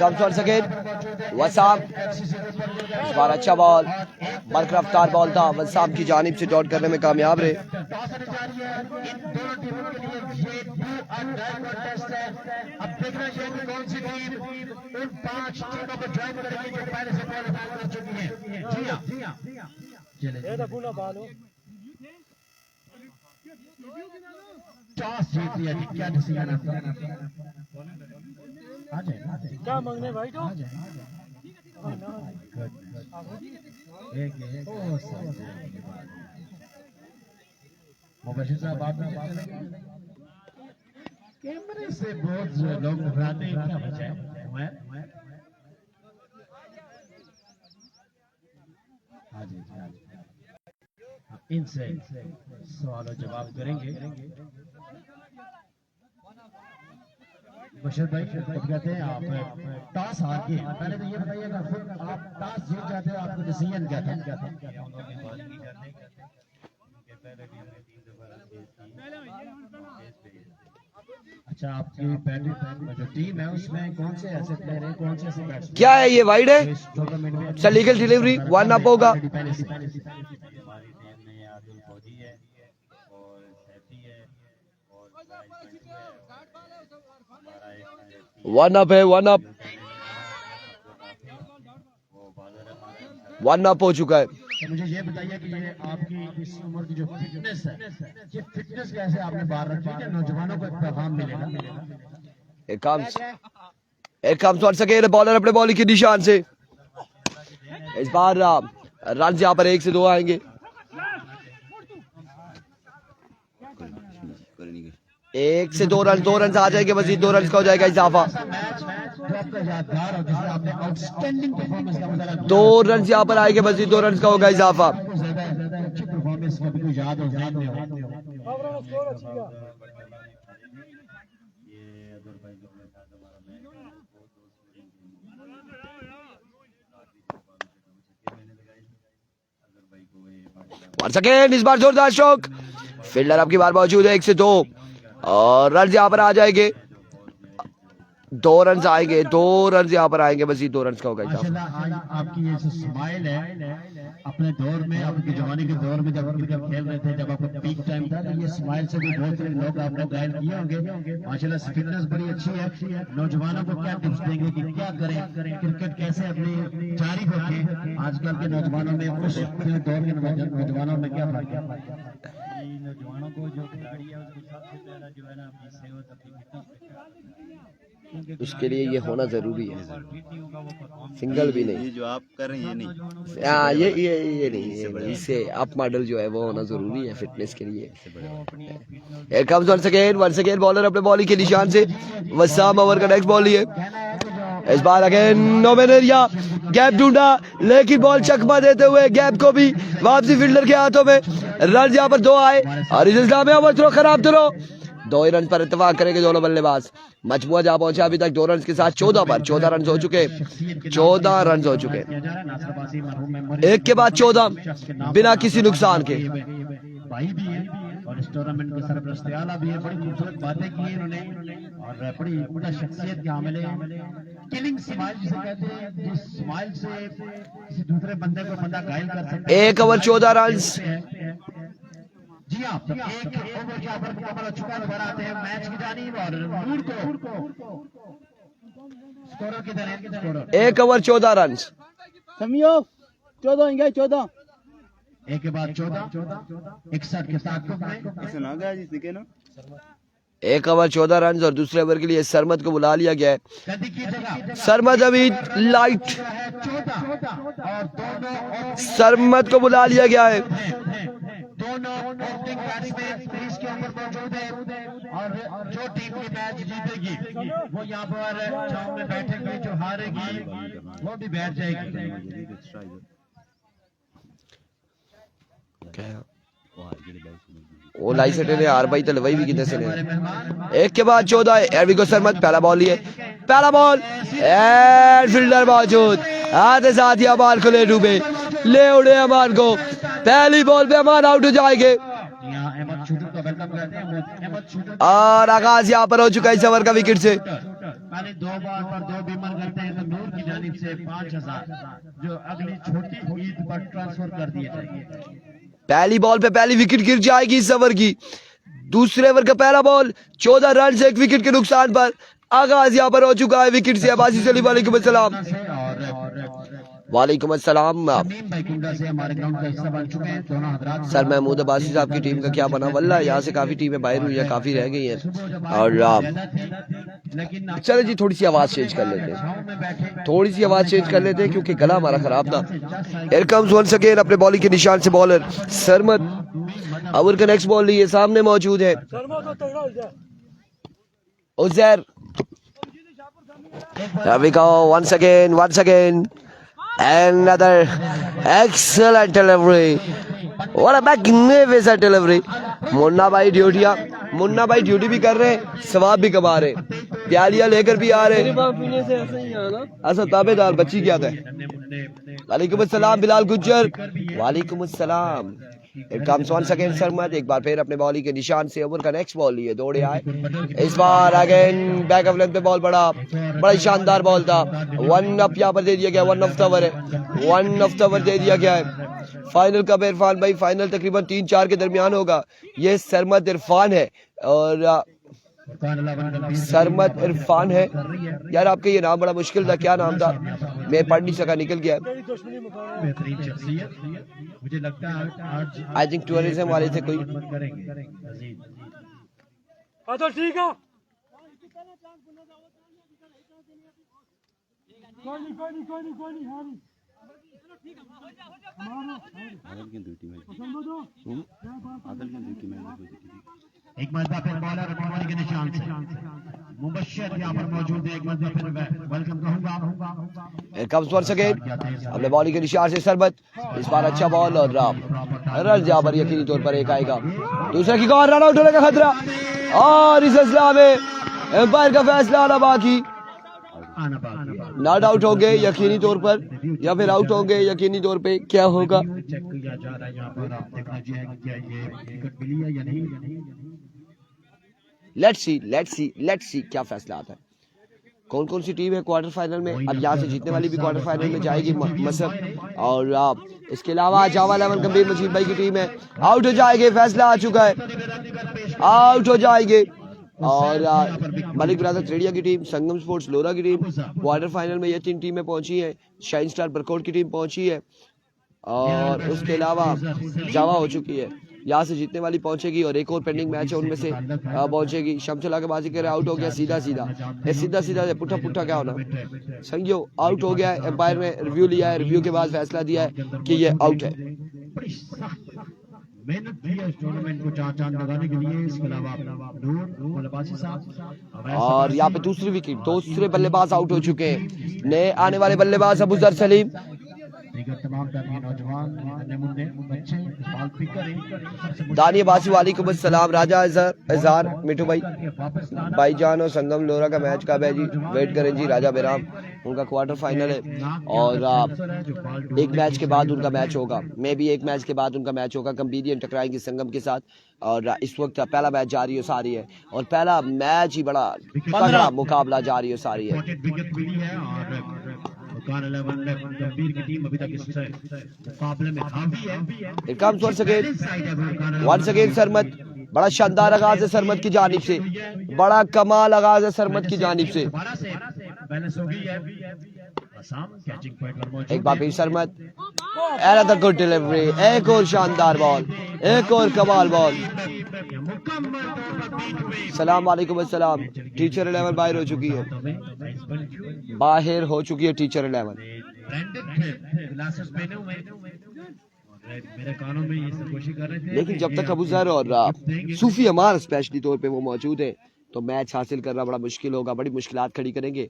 कम सेकंड वसाम इस बार अच्छा बॉल बल्क रफ्तार बॉल था वसाम की जानिब से डॉट करने में कामयाब रहे। टॉस जीत लिया जी क्या डिसीजन आपका? आ जाए क्या मांगने भाई तो मुबशिर साहब बाद में कैमरे से बहुत लोग घबराते हैं, क्या वजह है? हाँ जी, हाँ जी। इनसे सवाल और जवाब करेंगे। बशर भाई कहते हैं आप टॉस हार के पहले तो ये बताइएगा, फिर आप टॉस जीत जाते हो, आपका डिसीजन क्या था? अच्छा, आपकी बैटिंग जो टीम है उसमें कौन से ऐसे प्लेयर हैं, कौन से ऐसे बैट्समैन क्या है ये वाइड है? टूर्नामेंट में अच्छा लीगल डिलीवरी 1 अप होगा। हमारी टीम में आदिल फौजी है और सैफी है और हमारा एक 1 अप है, 1 अप, 1 अप हो चुका है। तो मुझे ये बताइए कि ये आपकी इस उम्र की जो फिटनेस है, ये फिटनेस कैसे आपने बाहर रखी है कि नौजवानों को एक पैगाम मिलेगा? एक काम छोड़ सके बॉलर अपने बॉलिंग के निशान से। इस बार रन यहाँ पर 1 से 2 आएंगे। 1 से 2 रन, 2 रन आ जाएंगे, मजीद 2 रन का हो जाएगा इजाफा। 2 रन यहाँ पर आएंगे, मजीद 2 रन का होगा इजाफा। इस बार जोरदार शॉट, फील्डर आपकी बार मौजूद है। 1 से 2 और रन यहाँ पर आ जाएंगे, 2 रन आएंगे, 2 रन यहाँ पर आएंगे, बस ये 2 रन का होगा। आपकी ये जो स्माइल है अपने दौर में, आपकी जवानी के दौर में जब क्रिकेट खेल रहे थे, जब आपका पीक टाइम था, तो ये स्माइल से भी बहुत सारे लोग आपने घायल किए होंगे। माशाल्लाह फिटनेस बड़ी अच्छी है। नौजवानों को क्या टिप्स देंगे कि क्या करें, क्रिकेट कैसे अपनी जारी रखें? आजकल के नौजवानों में, उस दौर के नौजवानों में क्या फर्क है? नौजवानों को जो खिलाड़ी है उसको सबसे पहला जो है ना अपनी सेहत, अपनी फिटनेस पे, उसके लिए ये होना जरूरी है, सिंगल भी नहीं। ये जो आप कर रहे हैं ये नहीं, ये नहीं, इससे अप मॉडल जो है वो होना जरूरी है फिटनेस के लिए। Here comes once again bowler अपने बॉलिंग के निशान से। वसाम ओवर का नेक्स्ट बॉल लिए। इस बार again no man area, gap ढूंढा लेकिन बॉल चकमा देते हुए गैप को भी वापसी फील्डर के हाथों में। रन यहाँ पर 2 आए और इस इल्जाम में ओवर थ्रो खराब थ्रो। 2 ही रन पर इत्तेफाक करेंगे दोनों बल्लेबाज। मजमुआ जहाँ पहुंचा अभी तक 2 रन के साथ 14 पर 14 रन हो चुके, 14 रन हो चुके, एक के बाद 14 बिना किसी नुकसान के। भाई भी है और इस टूर्नामेंट के सरपरस्त आला भी है। बड़ी खूबसूरत बातें की इन्होंने और बड़ी उम्दा शख्सियत के हामिल है। किलिंग स्माइल जिसे कहते हैं, जिस स्माइल से किसी दूसरे बंदे को बंदा घायल कर सकता है। 1 ओवर 14 रन। जी हाँ, एक ओवर के ऊपर मुकम्मल हो चुका, दोबारा आते हैं मैच की जानिब और नूर को स्कोरर की तरह 1 ओवर 14 रन। समियो 14 इंगे 14 एक के बाद 14 61 के ताक़ुब में सुना गया जी सीखे ना 1 ओवर 14 रन और दूसरे ओवर के लिए सरमद को बुला लिया गया है। गद्दी की जगह सरमद अभी लाइट, 14 और दोनों सरमद को बुला लिया गया है। दोनों ओपनिंग बैट्समैन क्रीज के ऊपर मौजूद है और जो टीम की मैच जीतेगी वो यहाँ पर छाव में बैठेगी, जो हारेगी वो भी बैठ जाएगी। वो लाई से टेले आर भाई तले वही भी कितने से ले। 1 के बाद 14 एरविको सरमद पहला बॉल लिए, पहला बॉल एंड फील्डर मौजूद, आधे साथ ही अमान को ले डूबे, ले उड़े अमान को। पहली बॉल पे अमान आउट हो जाएंगे और आगाज यहाँ पर हो चुका है इस ओवर का विकेट से। पहले 2 बॉल पर 2 बीमर करते हैं तो नूर की जानिब से 5000 जो अगली छोटी ईद पर ट्रांसफर कर दिए जाएंगे। पहली बॉल पे पहली विकेट गिर जाएगी इस ओवर की। दूसरे ओवर का पहला बॉल 14 रन से 1 विकेट के नुकसान पर आगाज यहाँ पर हो चुका है विकेट से। अब्बासी सलीम वालेकुम अस्सलाम। वालेकुम अस्सलाम। सर महमूद अब्बासी साहब की टीम का क्या बना? वल्लाह यहाँ से काफी टीमें बाहर हुई हैं, काफी रह गई हैं। और चलो जी थोड़ी सी आवाज चेंज कर लेते हैं, थोड़ी सी आवाज चेंज कर लेते हैं क्योंकि गला हमारा खराब था। Here comes once again अपने बॉलिंग के निशान से बॉलर सरमद। ओवर का नेक्स्ट बॉल लिए सामने मौजूद है Uzair. Here we go once again. Another excellent delivery. What a magnificent delivery. Munna भाई ड्यूटी भी कर रहे हैं, सवाब भी कमा रहे हैं, प्यालियां लेकर भी आ रहे हैं। ऐसा ताबेदार बच्ची क्या था? वालेकुम अस्सलाम बिलाल गुज्जर। वालेकुम अस्सलाम। It comes once again सरमत, एक बार फिर अपने बॉली के निशान से ओवर का नेक्स्ट बॉल लिए दौड़े आए। इस बार अगेन बैक ऑफ लेंथ पे बॉल बड़ा ही शानदार बॉल था। 1 अप यहाँ पर दे दिया गया, 1 ऑफ द ओवर है, 1 ऑफ द ओवर दे दिया गया है। फाइनल कब इरफान भाई? फाइनल तकरीबन 3-4 के दरमियान होगा। ये सरमत इरफान है और सरमत इरफान है। यार आपका ये नाम बड़ा मुश्किल था, क्या नाम था? मैं पढ़ नहीं सका, निकल गया। मुझे लगता है आई थिंक टूरिज्म वाले थे कोई। तो ठीक है, एक मरतबा फिर बॉलर बॉलिंग के निशान से मुबश्शिर यहाँ पर मौजूद है। एक मरतबा फिर वेलकम कहूंगा। Here comes once again अपने बॉलिंग के निशान से सरमत। इस बार अच्छा बॉल और रन जहाँ पर यकीनी तौर पर एक आएगा। दूसरे की कौन रन आउट होने का खतरा और इस सिलसिला में एम्पायर का फैसला आना बाकी। नॉट आउट होंगे यकीनी तौर पर या फिर आउट होंगे यकीनी तौर पे, क्या होगा? चेक किया जा रहा है यहाँ पर, आप देखना चाहिए कि क्या ये विकेट मिली है या नहीं। लेट्स सी क्या फैसला आता है। कौन कौन सी टीम है क्वार्टर फाइनल में? अब यहाँ से जीतने वाली भी क्वार्टर फाइनल में जाएगी मसर, और इसके अलावा जावा 11 गंभीर मजीद भाई की टीम है। आउट हो जाएंगे, फैसला आ चुका है, आउट हो जाएंगे। और मलिक ब्रदर त्रेडिया की टीम, संगम स्पोर्ट्स लोरा की टीम क्वार्टर फाइनल में ये 3 टीमें पहुंची हैं। शाइन स्टार बरकोट की टीम पहुंची है और उसके अलावा जावा हो चुकी है। यहाँ से जीतने वाली पहुंचेगी और एक और पेंडिंग मैच है उनमें से पहुंचेगी। शमचला के बाजी करे, आउट हो गया सीधा सीधा पुट्ठा क्या होना संगियो, आउट हो गया। एम्पायर ने रिव्यू लिया है, रिव्यू के बाद फैसला दिया है कि ये आउट है। मेहनत की है इस टूर्नामेंट को चार चांद लगाने के लिए। इसके अलावा बल्लेबाजी साहब और यहाँ पे दूसरी विकेट, दूसरे बल्लेबाज आउट हो चुके हैं। नए आने वाले बल्लेबाज अबूजर सलीम, तमाम नौजवान मुन्ने बच्चे बाल पिकर दानिया बासी वालेकुम अस्सलाम। राजा इजहार मिठू भाईजान और संगम लोरा का मैच कब है जी? वेट करें जी। राजा बेराम उनका क्वार्टर फाइनल है और एक मैच के बाद उनका मैच होगा, मे भी एक मैच के बाद उनका मैच होगा। कंबीडियन टकराएंगे संगम के साथ और इस वक्त पहला मैच जारी हो सारी है और पहला मैच ही बड़ा तगड़ा मुकाबला जारी हो सारी है। गंभीर की टीम अभी तक इस मुकाबले में काफी है। It comes once again सरमत, बड़ा शानदार आगाज है सरमत की जानिब से, बड़ा कमाल आगाज है सरमत की जानिब से। एक बार फिर सरमत, another good delivery, एक और शानदार बॉल, एक और कमाल बॉल। सलाम वालेकुम अस्सलाम। टीचर 11 बाहर हो चुकी है, बाहर हो चुकी है टीचर 11। मेरे कानों में ये सब कोशिश कर रहे थे, लेकिन जब तक अबूजर और सूफी अमार स्पेशली तौर पे वो मौजूद है तो मैच हासिल करना बड़ा मुश्किल होगा, बड़ी मुश्किलात खड़ी करेंगे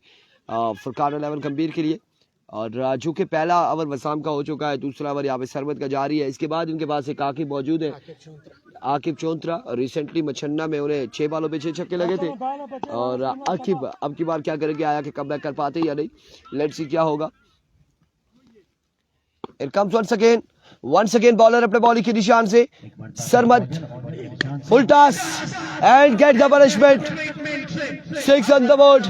फुरकान 11 गंभीर के लिए। और जो कि पहला ओवर वसाम का हो चुका है, दूसरा ओवर यहाँ पे सरमत का जारी है। इसके बाद इनके पास एक आकिब मौजूद है, आकिब चौंतरा। रिसेंटली मछन्ना में उन्हें 6 बालों पे 6 छक्के लगे थे और आकिब अब की बार क्या करेंगे, आया कि कमबैक कर पाते या नहीं, लेट्स सी क्या होगा। It comes once again bowler अपने बॉलिंग के निशान से Sarmat, full toss and get the punishment, 6 on the board.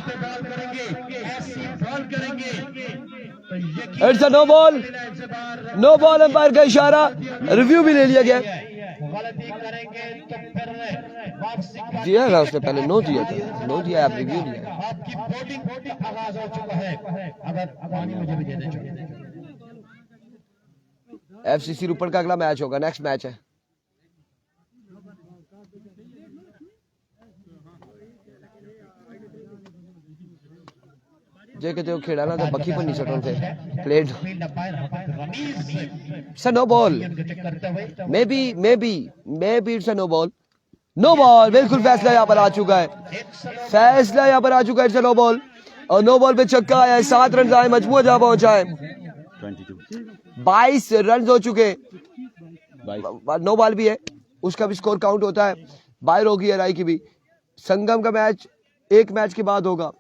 It's a no ball umpire का इशारा, रिव्यू भी ले लिया गया। दिया था उसने पहले, नो दिया था, नो दिया, आप रिव्यू लिया। एफसीसी रूपन का अगला मैच होगा, नेक्स्ट मैच है। कहते हो खेड़ा ना तो बखी पर नहीं चढ़ थे plate sir, no ball, maybe it's a no ball. No ball. बिल्कुल फैसला यहाँ पर आ चुका है, फैसला यहाँ पर आ चुका है। नो बॉल और नो बॉल पे छक्का आया है। 7 रन आए, मजमूआ जहाँ पहुंचा है 22 रन हो चुके। नो बॉल भी है, उसका भी स्कोर काउंट होता है। बाहर होगी राय की भी। संगम का मैच एक मैच के बाद होगा,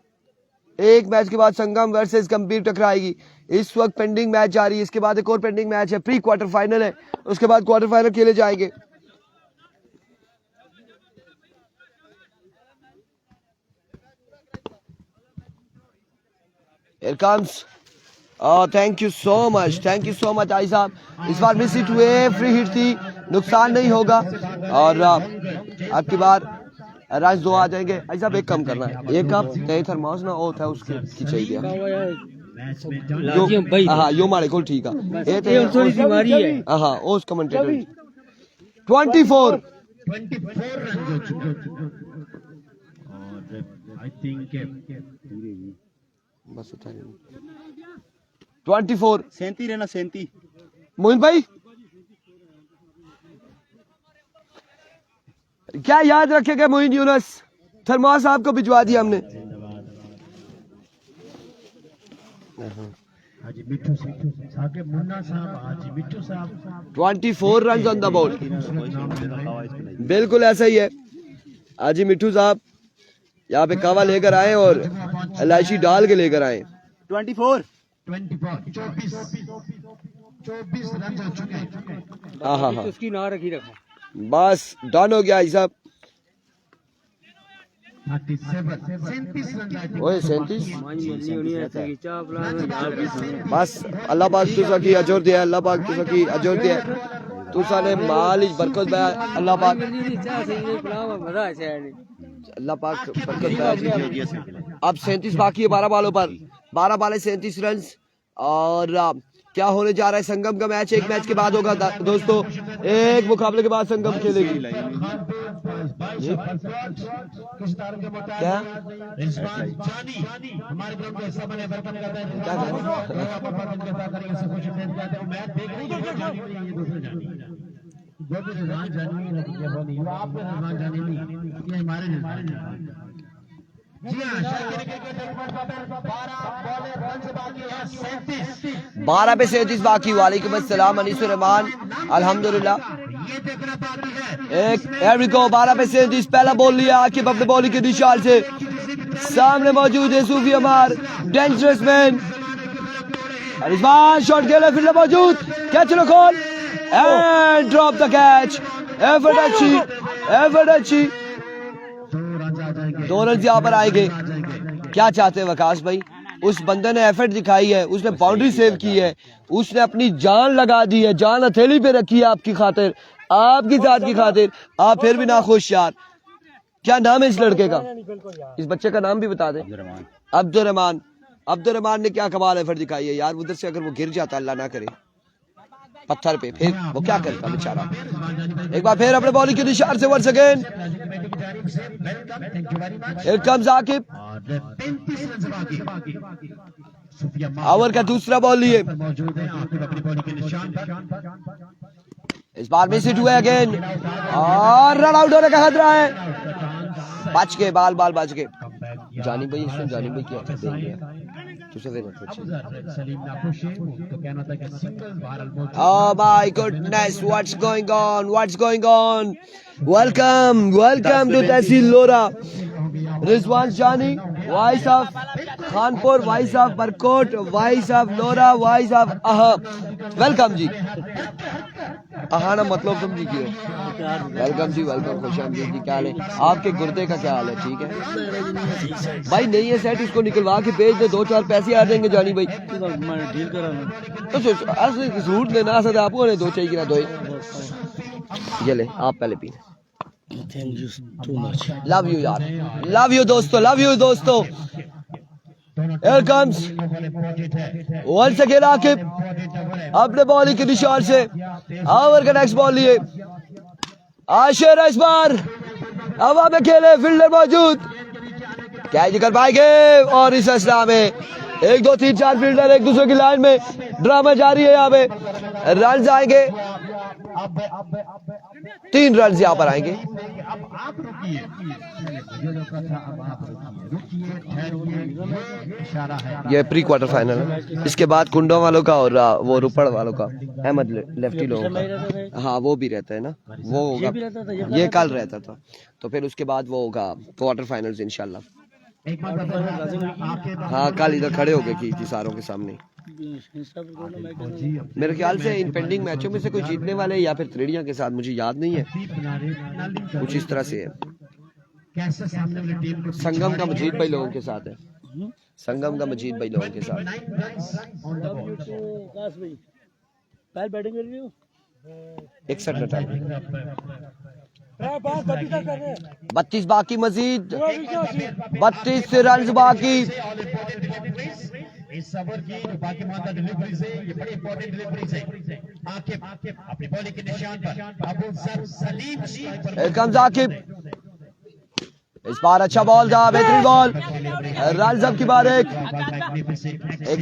एक मैच के बाद संगम वर्सेस गंभीर टकराएगी। इस वक्त पेंडिंग मैच जारी है, इसके बाद एक और पेंडिंग मैच है, प्री क्वार्टर फाइनल है, उसके बाद क्वार्टर फाइनल खेले जाएंगे। Here comes. Oh, thank you so much, thank you so much आई साहब। इस बार मिस हिट हुए, फ्री हिट थी, नुकसान नहीं होगा और आपकी बार रन 2 आ जाएंगे। आई साहब एक कम करना है, एक कप नए थर्मास ना ओ था उसके की चाहिए। हाँ यो मारे को ठीक है, ये थोड़ी बीमारी है। हाँ उस कमेंटेटर 24 रन हो चुके और आई थिंक बस उठा 24 37 रहना 37। मोहिन भाई क्या याद रखेगा मोहिन यूनुस, थर्मास साहब को भिजवा दिया हमने। हाजी मिट्टू साहब, मुन्ना साहब, हाजी मिट्टू साहब 24 रन ऑन द बोर्ड। बिल्कुल ऐसा ही है। हाजी मिट्टू साहब यहाँ पे कावा लेकर आए और इलायची डाल के लेकर आए। 24 24 रन हो चुके। हाँ हाँ हाँ उसकी ना रखी रखा बस डन हो गया साहब। 37 रन ओए 37 बस अल्लाह पाक तुसा की अजर दिया, अल्लाह पाक तुसा की अजर दिया, तुसा ने मालिश बरकत बया, अल्लाह पाक अल्लाह पाक बरकत बया। अब 37 बाकी है 12 बालों पर, 12 बाले 37 रन। और क्या होने जा रहा है संगम का मैच, एक मैच के बाद होगा दोस्तों, एक मुकाबले के बाद संगम खेलेगी। क्या बारह पे 37 बाकी। वालेकुम अस्सलाम अनीसुर रहमान, अल्हम्दुलिल्लाह। एक एरिको 12 पे 37 पहला बॉल लिया आकिब अपने बॉलिंग के निशान से, सामने मौजूद है सूफी अमार डेंजरस मैन। और इस बार शॉट खेला फिर मौजूद, catch low call and drop the catch. Effort अच्छी, एफर्ट अच्छी। 2 रन यहाँ पर आएंगे। क्या चाहते हैं वकास भाई, उस बंदे ने एफर्ट दिखाई है, उसने बाउंड्री सेव की है, उसने अपनी जान लगा दी है, जान हथेली पे रखी है आपकी खातिर, आपकी जात की खातिर। आप फिर भी ना खुश यार। क्या नाम है इस लड़के का, इस बच्चे का नाम भी बता दें। अब्दुर्रहमान। अब्दुर्रहमान ने क्या कमाल एफर्ट दिखाई है यार। उधर से अगर वो गिर जाता, अल्लाह ना करे, पत्थर पे, फिर वो क्या करता बेचारा। एक बार फिर अपने बॉलिंग के निशान से once again here comes Aqib. Over का दूसरा बॉल लिए, इस बार मिस हिट हुआ अगेन और रन आउट होने का खतरा है। बच गए, बाल बाल बच गए। जानी भाई, इसमें जानी भाई क्या देख लिया Oh my goodness, what's going on? What's going on? Welcome, welcome to Tehsil Lora. Rizwan Jani, voice of Khanpur, voice of Barkot, voice of Lora, voice of Aha. Welcome ji. aha ना मतलब समझी क्यों। Welcome जी, welcome, खुश आमदीद जी। क्या हाल है आपके गुर्दे का, क्या हाल है? ठीक है भाई, नहीं है सेट, इसको निकलवा के भेज दे, 2-4 पैसे आ जाएंगे जानी भाई। तो सूट लेना सकते आपको ने 2 चाहिए कि ना 2। ये ले आप पहले P. Thank you too much, love you यार, लव यू दोस्तों, लव यू दोस्तों। Here comes once again Aqib अपने बॉलिंग के निशान से ओवर का नेक्स्ट बॉल लिए। आशिर इस बार हवा में खेले, फील्डर मौजूद, कैच कर पाएंगे। और इस असला में 1 2 3 4 फील्डर एक दूसरे की लाइन में ड्रामा जारी है यहाँ पे, रन आएंगे, 3 रन यहाँ पर आएंगे। अब आप रुकिए, मुझे रोका था, अब आप रुकिए, ठहरिए, इशारा है। ये प्री क्वार्टर फाइनल है, इसके बाद कुंडों वालों का और वो रुपड़ वालों का, अहमद लेफ्टी लोगों का। हाँ वो भी रहता है ना, वो होगा, ये कल रहता था, तो फिर उसके बाद वो होगा क्वार्टर फाइनल्स इंशाल्लाह। एक बार हाँ कल इधर खड़े हो गए की सारों के सामने। मेरे ख्याल से इन पेंडिंग मैचों में से कोई जीतने वाले या फिर त्रिड़िया के साथ, मुझे याद नहीं है, कुछ इस तरह से है। कैसे सामने वाली टीम को संगम का मजीद भाई लोगों के साथ है, संगम का मजीद भाई लोगों के साथ। 61 32 बाकी, मजीद 32 रन बाकी। इस ओवर की जो बाकी मानता डिलीवरी से, ये बड़ी इंपॉर्टेंट डिलीवरी से आकिब अपनी बॉलिंग के निशान पर, अबू जर सलीम कम्स आकिब, इस बार अच्छा बॉल था, बेहतरीन बॉल, रन की बार एक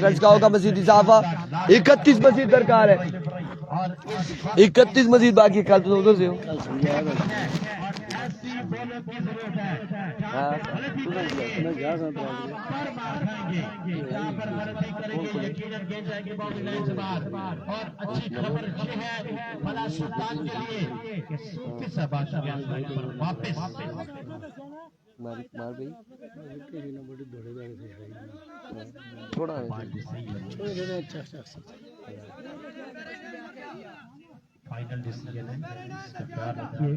रन का होगा मजीद इजाफा, 31 मजीद दरकार है, 31 मजीद बाकी। कल तो उधर से हो मार गई थोड़ा फाइनल डिसीजन है, प्यार रखिए।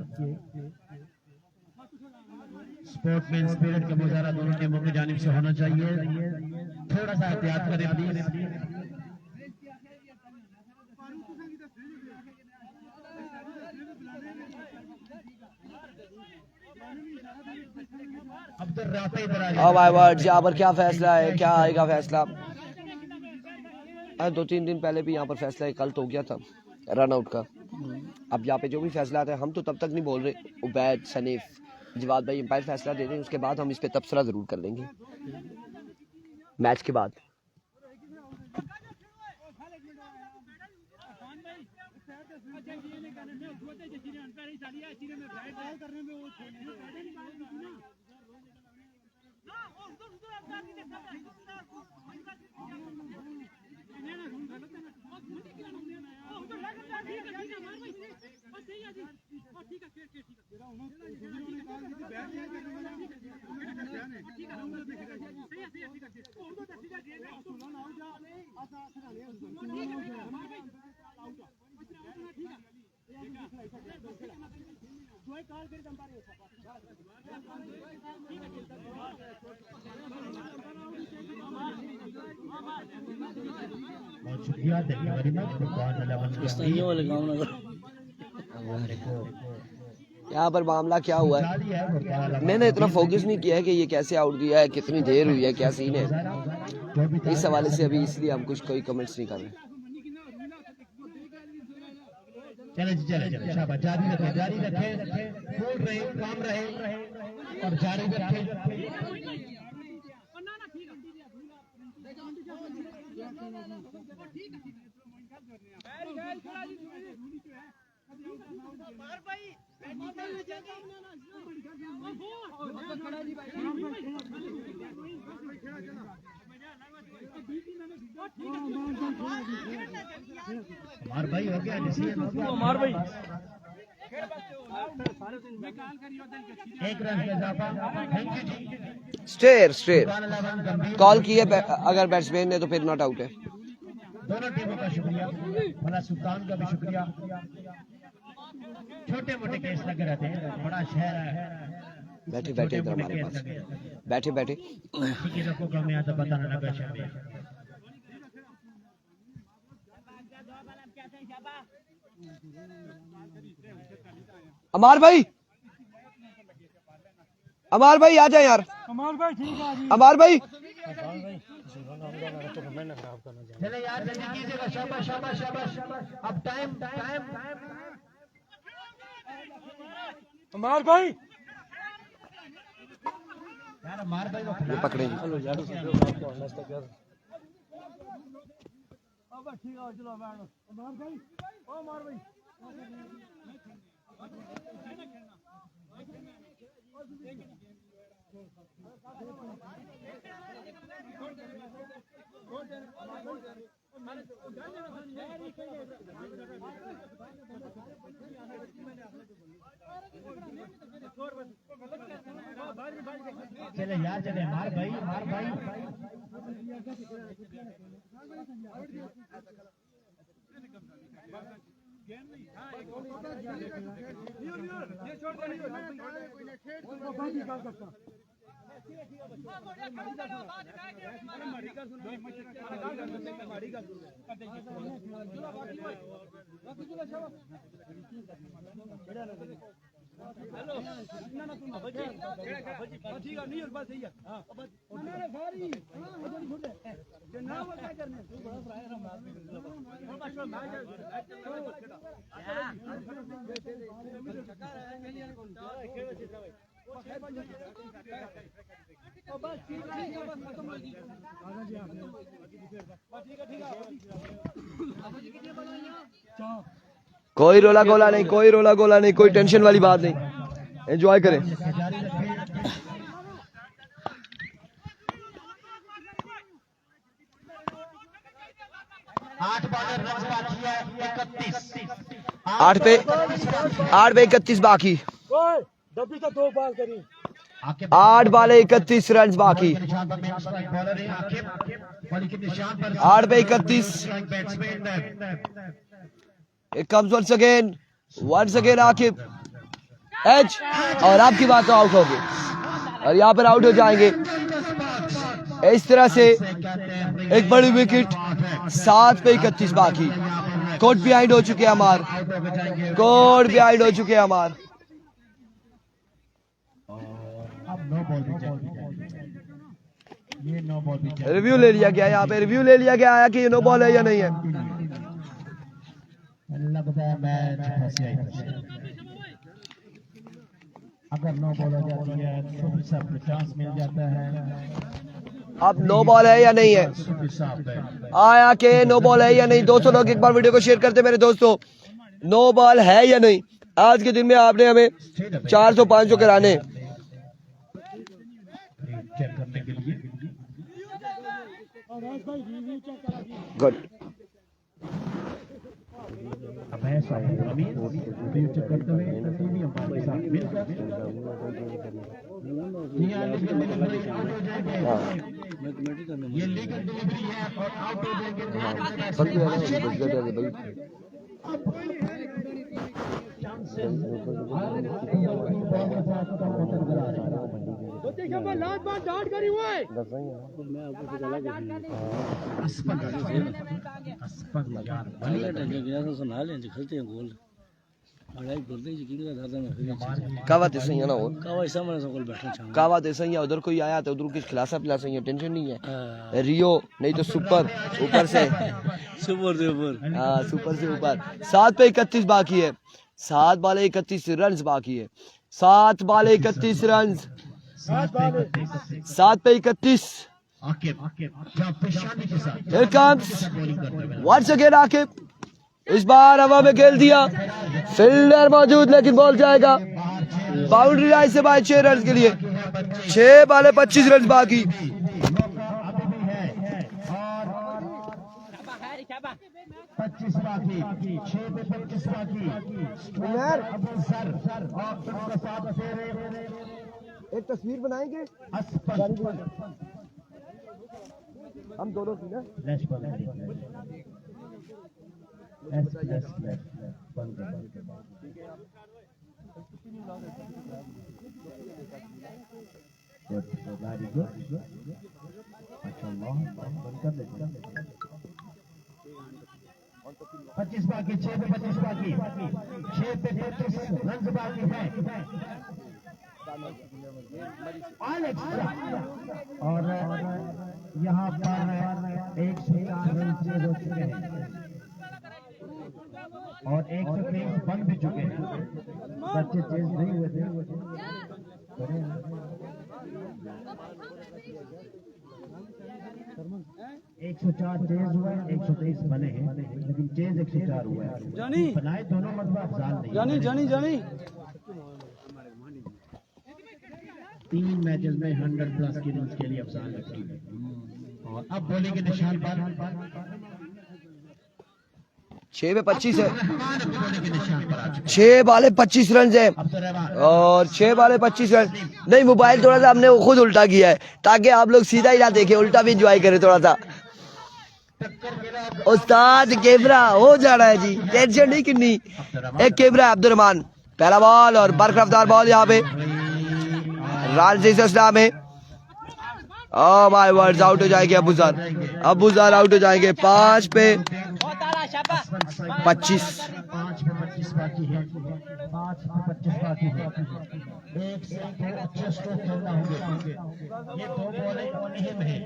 स्पोर्ट्समैन स्पिरिट का मुजाहरा दोनों टीमों की जानिब से होना चाहिए, थोड़ा सा एहतियात करें प्लीज। अब यहाँ पर क्या फैसला है, क्या आएगा फैसला? 2-3 दिन पहले भी यहाँ पर फैसला कल तो हो गया था रन आउट का। अब यहाँ पे जो भी फैसला आता है, हम तो तब तक नहीं बोल रहे, उबैद सनीफ जवाद भाई एम्पायर फैसला दे दें, उसके बाद हम इस पे तबसरा जरूर कर लेंगे मैच के बाद। बहुत शुक्रिया, थैंक यू वेरी मच। यहाँ पर मामला क्या हुआ है, मैंने इतना फोकस नहीं किया है कि ये कैसे आउट दिया है, कितनी देर हुई है, क्या सीन है, इस हवाले से अभी इसलिए हम कुछ कोई कमेंट्स नहीं कर रहे। चले चले शाबाश, जारी रखे, फूल रहे, काम रहे और जारी रखे। कुमार भाई हो गया, कुमार भाई एक रन का इजाफा। थैंक यू जी। स्टेयर कॉल की है अगर बैट्समैन ने तो फिर नॉट आउट है। दोनों टीमों का शुक्रिया, भला सुल्तान का भी शुक्रिया। छोटे मोटे केस लगे रहते हैं, बड़ा शहर है। बैठे बैठे इधर हमारे पास, बैठे बैठे को कम यहाँ तो बताना लगा शहर। अमार भाई आ जाए यार, अमार भाई चले यार, जल्दी कीजिएगा। शाबाश शाबाश शाबाश। अब टाइम अमार भाई यार, अमार भाई ये पकड़ेंगे। चले यार चले, मार भाई मार भाई। कोई रोला गोला नहीं, कोई रोला गोला नहीं, कोई टेंशन वाली बात नहीं, एंजॉय करें। आठ पे 31 बाकी, 8 बाले 31 रन बाकी, 8 पे 31। It comes once again Aqib H, और आपकी बात तो आउट होगी और यहाँ पर आउट हो जाएंगे। इस तरह से एक बड़ी विकेट, 7 पे 31 बाकी। कोर्ट बिहाइंड हो चुके हैं हमार, कोर्ट बिहाइंड हो चुके हैं हमार। रिव्यू ले लिया गया, यहाँ पे रिव्यू ले लिया गया है कि ये नो बॉल है या नहीं है। लगता है मैच फंस गया। अगर नो बॉल हो जाती है तो सबको चांस मिल जाता है। अब नो बॉल है या नहीं है, आया के नो बॉल है या नहीं। 200 लोग एक बार वीडियो को शेयर करते मेरे दोस्तों, नो बॉल है या नहीं। आज के दिन में आपने हमें 400-500 कराने। गुड, ये लीगल डिलीवरी है और आउट हो खेलते हैं गोल कावा ते सही है ना, वो कावा ते सही है। उधर कोई आया तो उधर कुछ खिलासा पिलासा है, टेंशन नहीं है। रियो नहीं तो सुपर, ऊपर से सुपर से ऊपर, हाँ सुपर से ऊपर। 7 पे 31 बाकी है, 7 बाले 31 रन बाकी है। 7 बाले 31 रन, 7 पे 31। Here comes once again Aqib, इस बार हवा में खेल दिया, फील्डर मौजूद लेकिन बॉल जाएगा बाउंड्री लाइन से बाहर। 6 रन के लिए, 6 बाले 25 रन बाकी। 25 बाकी, 6 पे 25 बाकी। एक तस्वीर बनाएंगे हम दोनों की ना। पच्चीस बाकी, 6 पे 25 बाकी, 6 पे 35 रन बाकी है। और यहाँ पर 104 रन चेज हो चुके हैं और 123 बन भी चुके हैं। बच्चे चेज नहीं हुए थे। 104 चेज हुआ है, 123 बने हैं, लेकिन चेज 104 हुआ है। बनाए दोनों मरतबा अफजाल नहीं। जानी 3 मैचेस में 100 प्लस की रन के लिए अफजाल लकी। और अब बॉलिंग के निशान पर 6 पे 25 है, 6 बाले 25 रन है और 6 बाले 25 रन। नहीं, मोबाइल थोड़ा सा हमने खुद उल्टा किया है ताकि आप लोग सीधा ही ना देखें, उल्टा भी एंजॉय करें थोड़ा सा। उस्ताद कैमरा हो जा रहा है जी, टेंशन नहीं करनी। एक कैमरा अब्दुर्रहमान, पहला बॉल और बरकरार बॉल यहाँ पे राजस्थान में। ओ माय वर्ड्स, आउट हो जाएंगे अबूजार आउट हो जाएंगे। 5 पे 25 बाकी है, 5 पे 25 बाकी है। एक से दो अच्छे स्ट्रोक खेलना होंगे। ये दो बॉलें अहम है,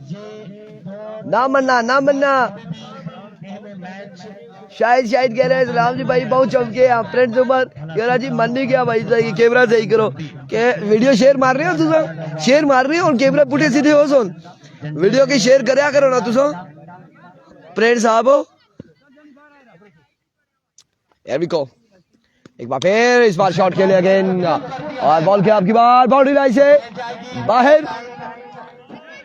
ये दो ना मन्ना मैच शायद कह रहे हैं राम जी भाई बहुत चमके आप फ्रेंड्स उमर कह रहा जी मन नहीं किया भाई, सही कैमरा सही करो के वीडियो शेयर मार रहे हो तुम, शेयर मार रही हो और कैमरा पुठे सीधे हो सुन, वीडियो की शेयर करया करो ना तुम फ्रेंड साहब हो यार। भी को एक बार फिर इस बार शॉट खेले अगेन और बॉल के आपकी बार बाउंड्री लाइन से बाहर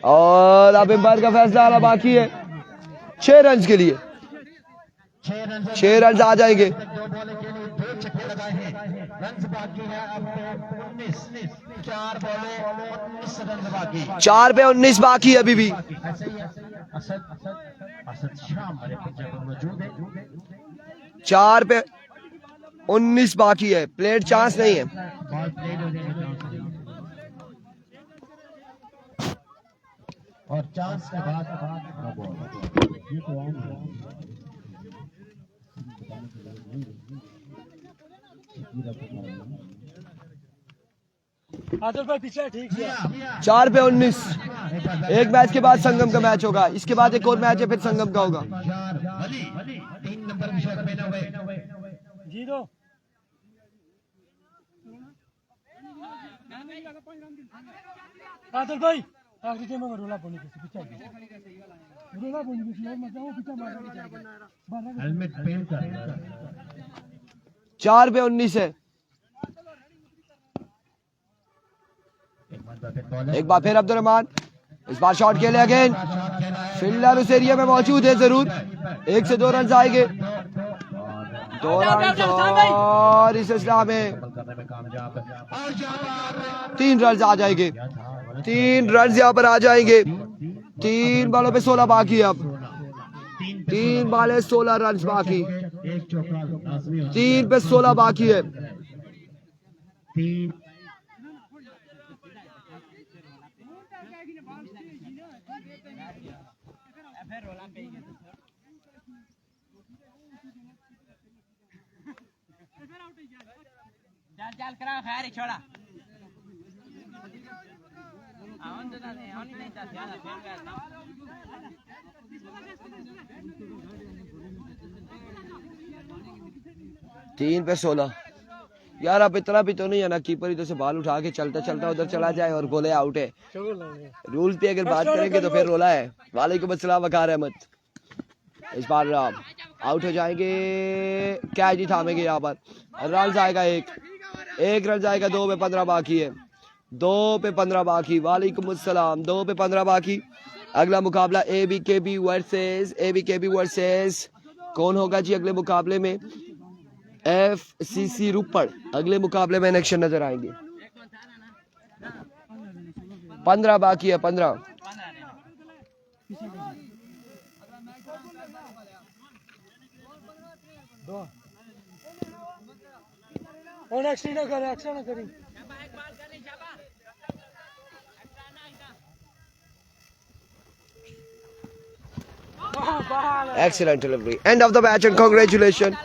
और अब एम्पायर का फैसला आना बाकी है। 6 रन के लिए 6 रन आ जाएंगे। 4 पे 19 बाकी है अभी भी। 4 पे 19 बाकी है, प्लेट चांस नहीं है। और चांस के बाद ये तो आम है। 4 पे 19। एक मैच के बाद संगम का मैच होगा, इसके बाद एक और मैच है, फिर संगम का होगा। 3 नंबर विषय का पहना हुआ जी दो आदल भाई आखिरी गेम में रोला बोली किसी पीछे रोला बोली किसी और मत जाओ पीछे मार हेलमेट पहन कर 4 पे 19 है। एक बार फिर अब्दुर्रहमान, इस बार शॉट खेले अगेन, फील्डर उस एरिया में मौजूद है जरूर। 1 से 2 रन आएंगे, 2 रन और इस सिलसिला में 3 रन आ जाएंगे। 3 रन यहाँ पर आ जाएंगे। 3 बॉलों पे 16 बाकी है। अब 3 बॉले 16 रन बाकी, 3 पे 16 बाकी है। चल करा खैर छोड़ा आवन तो नहीं आवन नहीं था ज्यादा फेल गया था। 3 पे 16 यार, अब इतना भी तो नहीं है ना कीपर इधर से बाल उठा के चलता चलता उधर चला जाए और बोले आउट है। रूल पे अगर बात करेंगे तो फिर रोला है। वालेकुम अस्सलाम वकार अहमद। इस बार आउट हो जाएंगे, क्या जी थामेंगे यहाँ पर। रन आएगा एक रन जाएगा। 2 पे 15 बाकी है, 2 पे 15 बाकी। वालेकुम अस्सलाम। 2 पे 15 बाकी। अगला मुकाबला ABKB वर्सेस कौन होगा जी अगले मुकाबले में? FCC रूपड़ अगले मुकाबले में एक्शन नजर आएंगे। 15 बाकी है, 15। Excellent delivery. End of the match and congratulations.